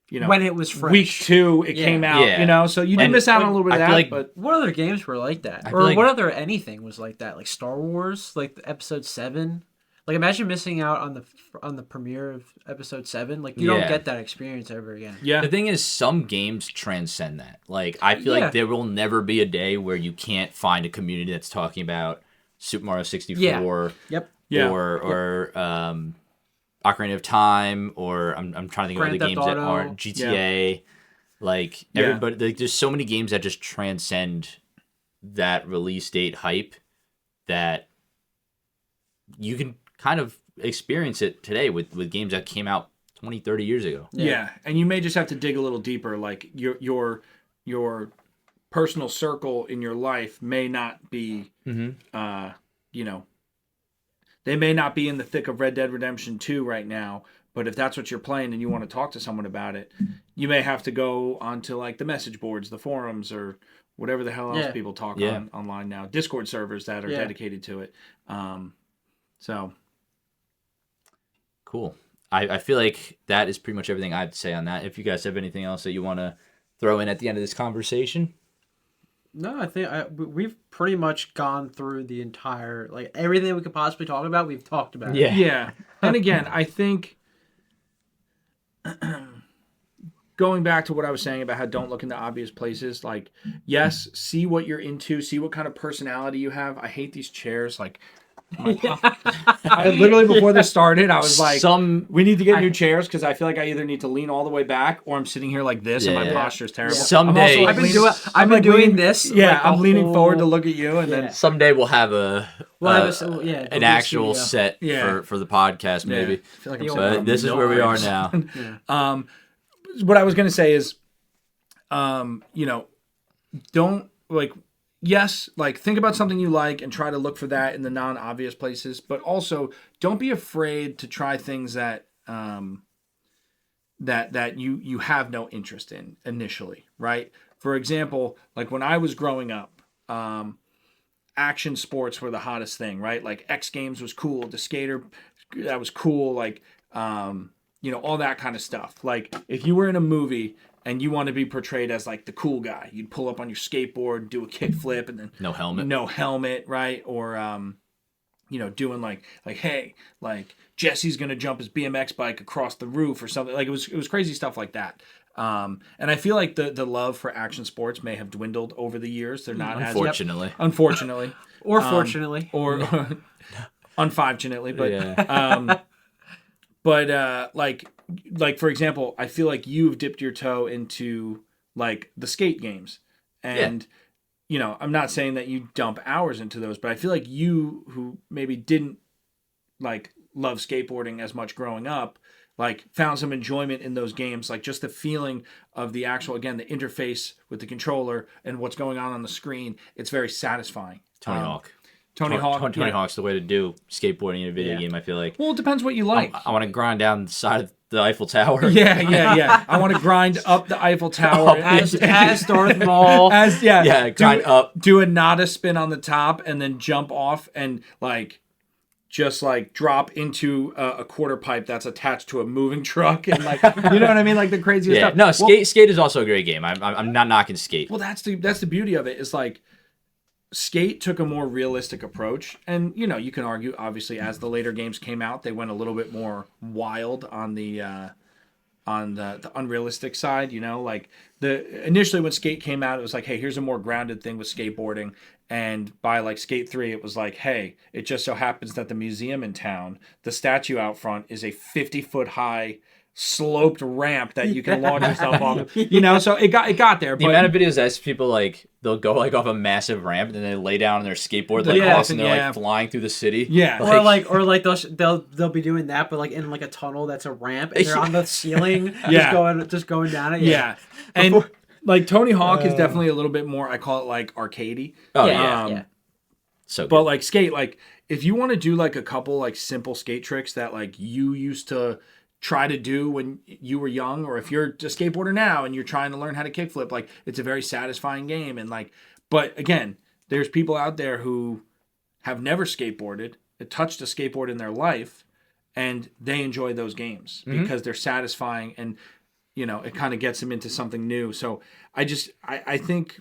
when it was fresh. week 2 it came out, Yeah. so you do miss out on a little bit of I feel that. like- but What other games were like that? I Or feel like- what other anything was like that? Like Star Wars, like episode 7. Like imagine missing out on the premiere of episode 7. Like you don't Yeah. get that experience ever again. yeah, The thing is, some games transcend that. Like, I feel like there will never be a day where you can't find a community that's talking about Super Mario 64 Yep. Yeah. or Ocarina of Time, or I'm trying to think of other Grand Theft games that Auto. aren't GTA. Like, Yeah. everybody, like, there's so many games that just transcend that release date hype that you can kind of experience it today with games that came out 20, 30 years ago. Yeah, and you may just have to dig a little deeper. Like your personal circle in your life may not be, they may not be in the thick of Red Dead Redemption 2 right now. But if that's what you're playing and you want to talk to someone about it, you may have to go onto like the message boards, the forums, or whatever the hell else people talk on online now. Discord servers that are dedicated to it. So Cool. I feel like that is pretty much everything I'd say on that. If you guys have anything else that you want to throw in at the end of this conversation. No, I think we've pretty much gone through the entire, like everything we could possibly talk about, we've talked about. Yeah. Yeah. And again, I think going back to what I was saying about how don't look in the obvious places, like, yes, see what you're into, see what kind of personality you have. I hate these chairs. Like, I literally, before this started, I was like, we need to get new chairs because I feel like I either need to lean all the way back or I'm sitting here like this and my posture is terrible. Someday- I've been doing this. Yeah, like, I'm leaning forward to look at you, and then Someday we'll have an there'll be a actual studio. set for the podcast, maybe. I feel like I'm The sitting But on this is where we are knives. now. What I was going to say is, don't like, yes, like think about something you like and try to look for that in the non-obvious places, but also don't be afraid to try things that, that you have no interest in initially, right? For example, like when I was growing up, action sports were the hottest thing, right? Like X Games was cool, the skater, that was cool, like, all that kind of stuff. Like if you were in a movie and you want to be portrayed as like the cool guy, you'd pull up on your skateboard, do a kick flip, and then No helmet, right? Or doing like hey, like Jesse's gonna jump his BMX bike across the roof or something. Like it was crazy stuff like that. And I feel like the love for action sports may have dwindled over the years. They're not Unfortunately. unfortunately, Or fortunately. or unfortunately, but Yeah. like for example, I feel like you've dipped your toe into like the skate games, and I'm not saying that you dump hours into those, but I feel like you, who maybe didn't like love skateboarding as much growing up, like found some enjoyment in those games, like just the feeling of the actual, again, the interface with the controller and what's going on the screen. It's very satisfying. Tony Hawk. Tony Hawk's the way to do skateboarding in a video game, I feel like. Well, it depends what you like. I want to grind down the side of the Eiffel Tower. Yeah. I want to grind up the Eiffel Tower as Darth Maul. Grind up. Do a nada spin on the top and then jump off and like just like drop into a quarter pipe that's attached to a moving truck and like you know what I mean, like the craziest stuff. No, skate is also a great game. I'm not knocking skate. Well, that's the beauty of it, is like Skate took a more realistic approach, and you can argue, obviously, as the later games came out, they went a little bit more wild on the unrealistic side. Like initially when Skate came out, it was like, hey, here's a more grounded thing with skateboarding, and by like Skate 3, it was like, hey, it just so happens that the museum in town, the statue out front, is a 50-foot high sloped ramp that you can launch yourself off. So it got there. The amount of videos I see people like, they'll go like off a massive ramp and then they lay down on their skateboard like this, and they're like flying through the city. Yeah. Or like they'll be doing that, but like in like a tunnel that's a ramp and they're on the ceiling, just going down it. Yeah. And like Tony Hawk is definitely a little bit more, I call it like arcadey. Oh yeah. So good. But like Skate, like if you want to do like a couple like simple skate tricks that like you used to try to do when you were young, or if you're a skateboarder now and you're trying to learn how to kickflip, like it's a very satisfying game. And like, but again, there's people out there who have never skateboarded, touched a skateboard in their life, and they enjoy those games because they're satisfying, and it kind of gets them into something new. So I think,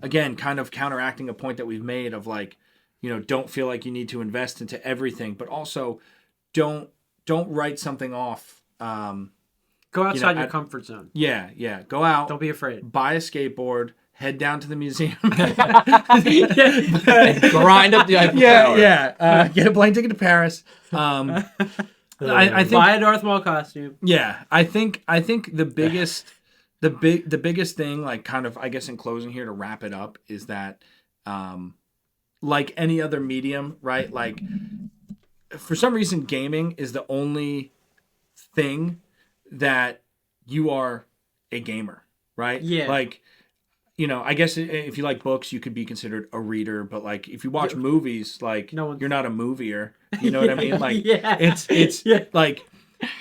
again, kind of counteracting a point that we've made of like, don't feel like you need to invest into everything, but also don't write something off. Go outside your comfort zone. Yeah. Go out. Don't be afraid. Buy a skateboard. Head down to the museum. Grind up the Eiffel Tower. Yeah. Get a plane ticket to Paris. I think buy a Darth Maul costume. Yeah, I think the biggest the biggest thing, like kind of I guess in closing here to wrap it up, is that like any other medium, right? Like for some reason gaming is the only thing that you are a gamer, right? Yeah. Like I guess if you like books, you could be considered a reader, but like if you watch movies, like you're not a movier. You know what I mean? Like it's like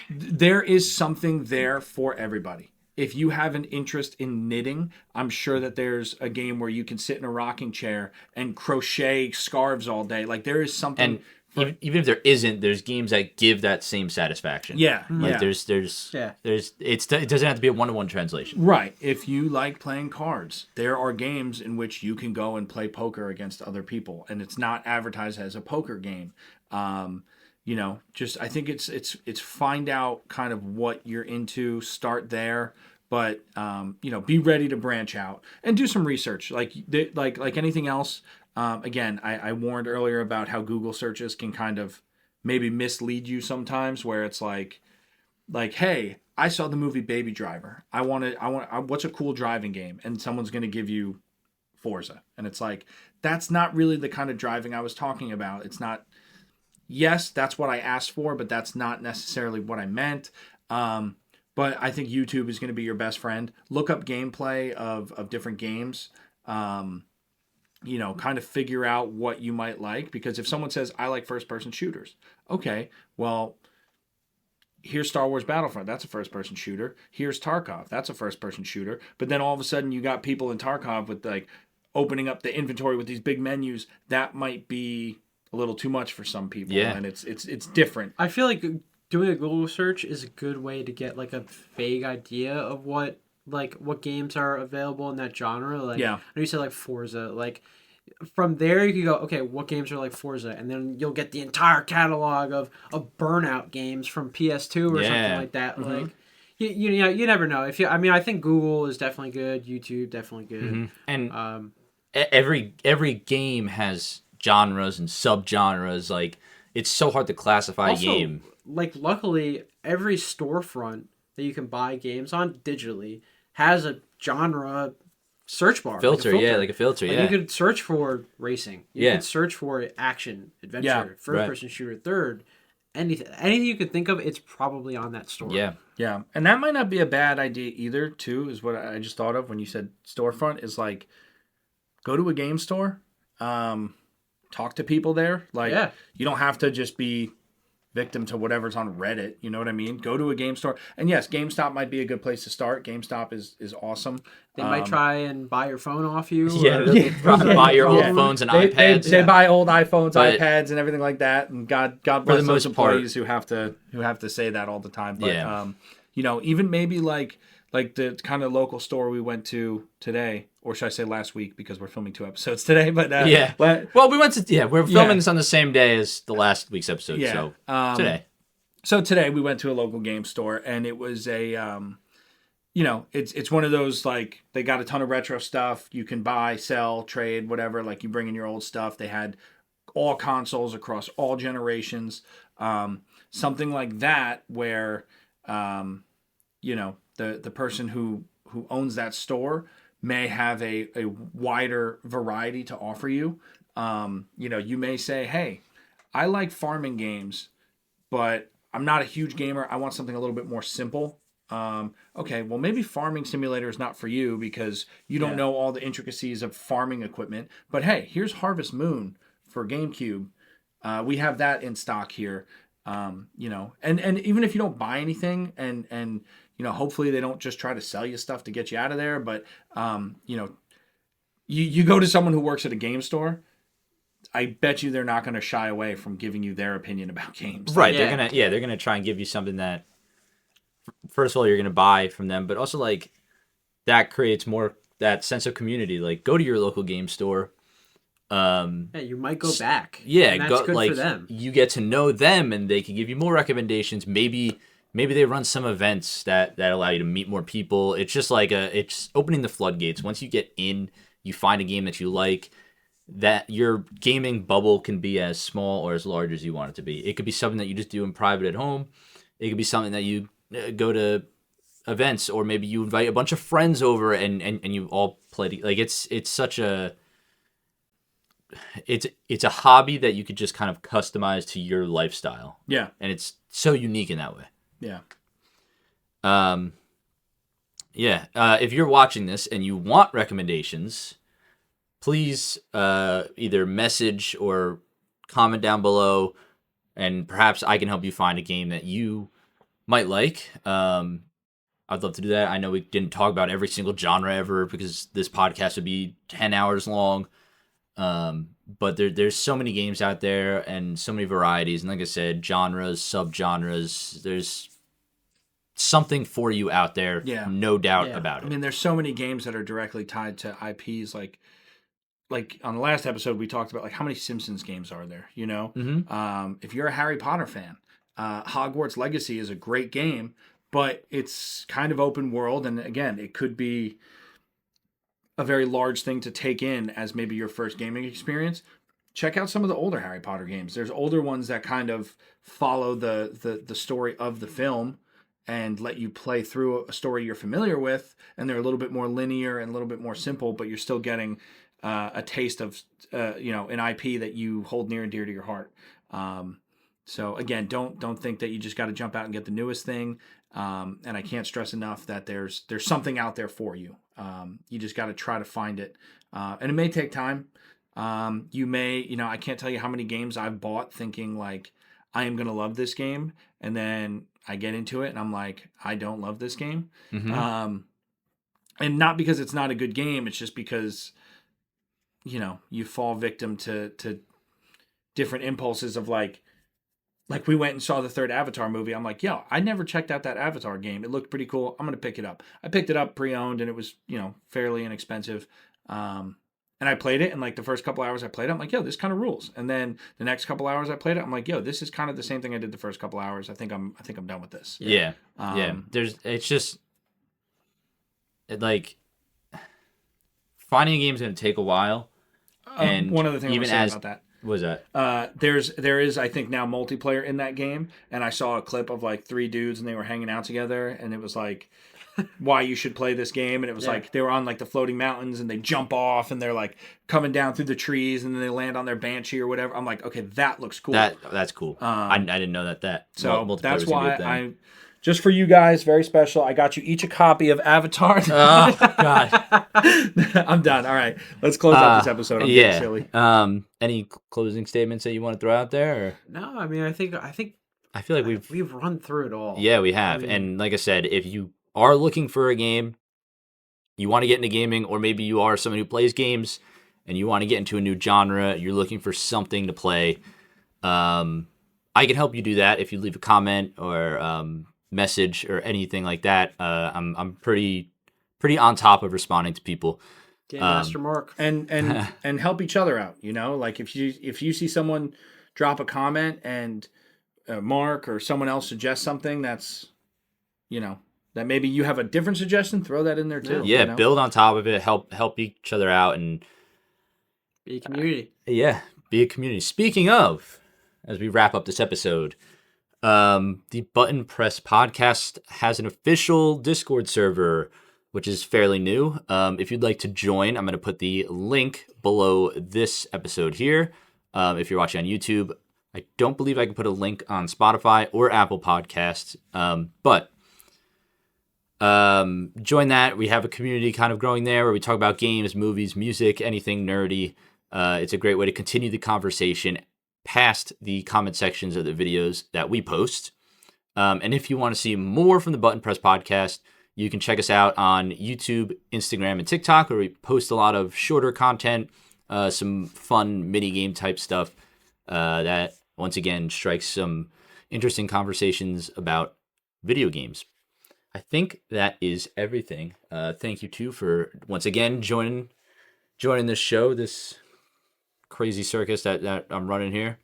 there is something there for everybody. If you have an interest in knitting, I'm sure that there's a game where you can sit in a rocking chair and crochet scarves all day. Like there is something. And even if there isn't, there's games that give that same satisfaction. Yeah. Like it doesn't have to be a 1-to-1 translation. Right. If you like playing cards, there are games in which you can go and play poker against other people, and it's not advertised as a poker game. Just I think it's find out kind of what you're into, start there, but be ready to branch out and do some research. Like anything else. Again, I warned earlier about how Google searches can kind of maybe mislead you sometimes, where it's like, hey, I saw the movie Baby Driver. What's a cool driving game? And someone's going to give you Forza. And it's like, that's not really the kind of driving I was talking about. It's not, yes, that's what I asked for, but that's not necessarily what I meant. But I think YouTube is going to be your best friend. Look up gameplay of different games. Kind of figure out what you might like, because if someone says, I like first-person shooters, okay, well, here's Star Wars Battlefront, that's a first-person shooter. Here's Tarkov, that's a first-person shooter. But then all of a sudden you got people in Tarkov with like opening up the inventory with these big menus. That might be a little too much for some people. Yeah. And it's different. I feel like doing a Google search is a good way to get like a vague idea of what games are available in that genre. Like, I know you said like Forza. Like from there you can go, okay, what games are like Forza, and then you'll get the entire catalog of Burnout games from PS2 or something like that. Mm-hmm. Like you never know. I think Google is definitely good. YouTube definitely good. Mm-hmm. And every game has genres and subgenres. Like it's so hard to classify a game. Like luckily, every storefront that you can buy games on digitally has a genre search bar. Filter. Like a filter. You could search for racing. You could search for action, adventure, first-person shooter, third. Anything you could think of, it's probably on that store. Yeah. And that might not be a bad idea either, too, is what I just thought of when you said storefront, is like, go to a game store, talk to people there. Like, you don't have to just be victim to whatever's on Reddit. You know what I mean? Go to a game store. And yes, GameStop might be a good place to start. GameStop is awesome. They might try and buy your phone off you. Buy your old phones and iPads. They buy old iPhones, iPads, and everything like that. And God bless those employees who have to say that all the time. But even maybe like the kind of local store we went to today, or should I say last week, because we're filming 2 episodes today. But well, we went to we're filming this on the same day as the last week's episode. So today. So today we went to a local game store, and it was a it's one of those, like, they got a ton of retro stuff. You can buy, sell, trade, whatever. Like, you bring in your old stuff. They had all consoles across all generations. Something like that where the person who owns that store may have a wider variety to offer you. You may say, hey, I like farming games, but I'm not a huge gamer. I want something a little bit more simple. Okay, well, maybe Farming Simulator is not for you because you don't know all the intricacies of farming equipment. But hey, here's Harvest Moon for GameCube. We have that in stock here. You know, and even if you don't buy anything, and you know, hopefully they don't just try to sell you stuff to get you out of there. But you know, you go to someone who works at a game store, I bet you they're not going to shy away from giving you their opinion about games. Right. Yeah. They're gonna try and give you something that, first of all, you're gonna buy from them, but also like that creates more that sense of community. Like, go to your local game store. Yeah, you might go back. Yeah, and that's go, good like, for them. you get to know them, and they can give you more recommendations. Maybe they run some events that allow you to meet more people. It's just like it's opening the floodgates. Once you get in, you find a game that you like. That your gaming bubble can be as small or as large as you want it to be. It could be something that you just do in private at home. It could be something that you go to events, or maybe you invite a bunch of friends over and you all play. Like, it's such a it's a hobby that you could just kind of customize to your lifestyle. Yeah. And it's so unique in that way. Yeah. If you're watching this and you want recommendations, please either message or comment down below, and perhaps I can help you find a game that you might like. I'd love to do that. I know we didn't talk about every single genre ever because this podcast would be 10 hours long. But there's so many games out there and so many varieties. And like I said, genres, subgenres, there's something for you out there. Yeah. No doubt Yeah. about it. I mean, there's so many games that are directly tied to IPs. Like on the last episode, we talked about like how many Simpsons games are there, you know? If you're a Harry Potter fan, Hogwarts Legacy is a great game, but it's kind of open world. And again, it could be a very large thing to take in as maybe your first gaming experience. Check out some of the older Harry Potter games. There's older ones that kind of follow the story of the film and let you play through a story you're familiar with, and they're a little bit more linear and a little bit more simple, but you're still getting a taste of an IP that you hold near and dear to your heart. So again, don't think that you just got to jump out and get the newest thing. And I can't stress enough that there's something out there for you. You just got to try to find it, and it may take time. You may, I can't tell you how many games I've bought thinking like I am gonna love this game, and then I get into it and I'm like, I don't love this game. And not because it's not a good game, it's just because you fall victim to different impulses of like we went and saw the third Avatar movie. I'm like, yo, I never checked out that Avatar game. It looked pretty cool. I'm going to pick it up. I picked it up pre-owned and it was, fairly inexpensive. And I played it, and like the first couple hours I played it, I'm like, yo, this kind of rules. And then the next couple hours I played it, I'm like, yo, this is kind of the same thing I did the first couple hours. I think I'm done with this. Yeah. It's just like finding a game is going to take a while. And one other thing I want to say about that. What was that? There is, I think, now multiplayer in that game, and I saw a clip of like 3 dudes and they were hanging out together, and it was like why you should play this game, and it was like they were on like the floating mountains and they jump off and they're like coming down through the trees and then they land on their banshee or whatever. I'm like, okay, that looks cool. That's cool. I didn't know that. So that's why I just for you guys, very special. I got you each a copy of Avatar. Oh God, I'm done. All right, let's close out this episode. I'm getting silly. Any closing statements that you want to throw out there? Or? No, I mean, I think I feel like we've run through it all. Yeah, we have. And like I said, if you are looking for a game, you want to get into gaming, or maybe you are someone who plays games and you want to get into a new genre, you're looking for something to play, I can help you do that if you leave a comment or message or anything like that. I'm pretty on top of responding to people. Game Master Mark. And help each other out, like if you see someone drop a comment and Mark or someone else suggests something that's that maybe you have a different suggestion, throw that in there too. Yeah, build on top of it, help each other out, and be a community. Be a community. Speaking of, as we wrap up this episode, the ButtonPress podcast has an official Discord server, which is fairly new. If you'd like to join, I'm going to put the link below this episode here. If you're watching on YouTube, I don't believe I can put a link on Spotify or Apple Podcasts, but join that. We have a community kind of growing there where we talk about games, movies, music, anything nerdy. It's a great way to continue the conversation past the comment sections of the videos that we post. And if you want to see more from the Button Press podcast, you can check us out on YouTube, Instagram, and TikTok, where we post a lot of shorter content, some fun mini game type stuff that, once again, strikes some interesting conversations about video games. I think that is everything. Thank you, too, for, once again, joining this show, this crazy circus that I'm running here.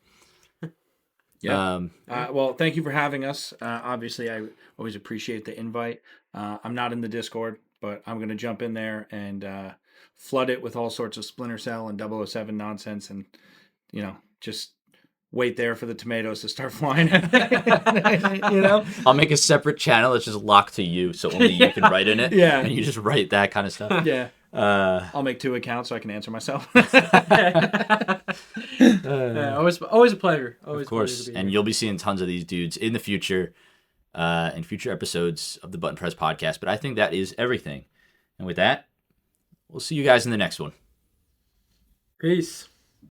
Yeah. Well, thank you for having us. Obviously, I always appreciate the invite. I'm not in the Discord, but I'm going to jump in there and flood it with all sorts of Splinter Cell and 007 nonsense, and just wait there for the tomatoes to start flying. I'll make a separate channel that's just locked to you, so only you can write in it. Yeah. And you just write that kind of stuff. Yeah. I'll make 2 accounts so I can answer myself. Always a pleasure. Always of course. a pleasure to be And here. you'll be seeing tons of these dudes in the future, in future episodes of the Button Press podcast. But I think that is everything. And with that, we'll see you guys in the next one. Peace.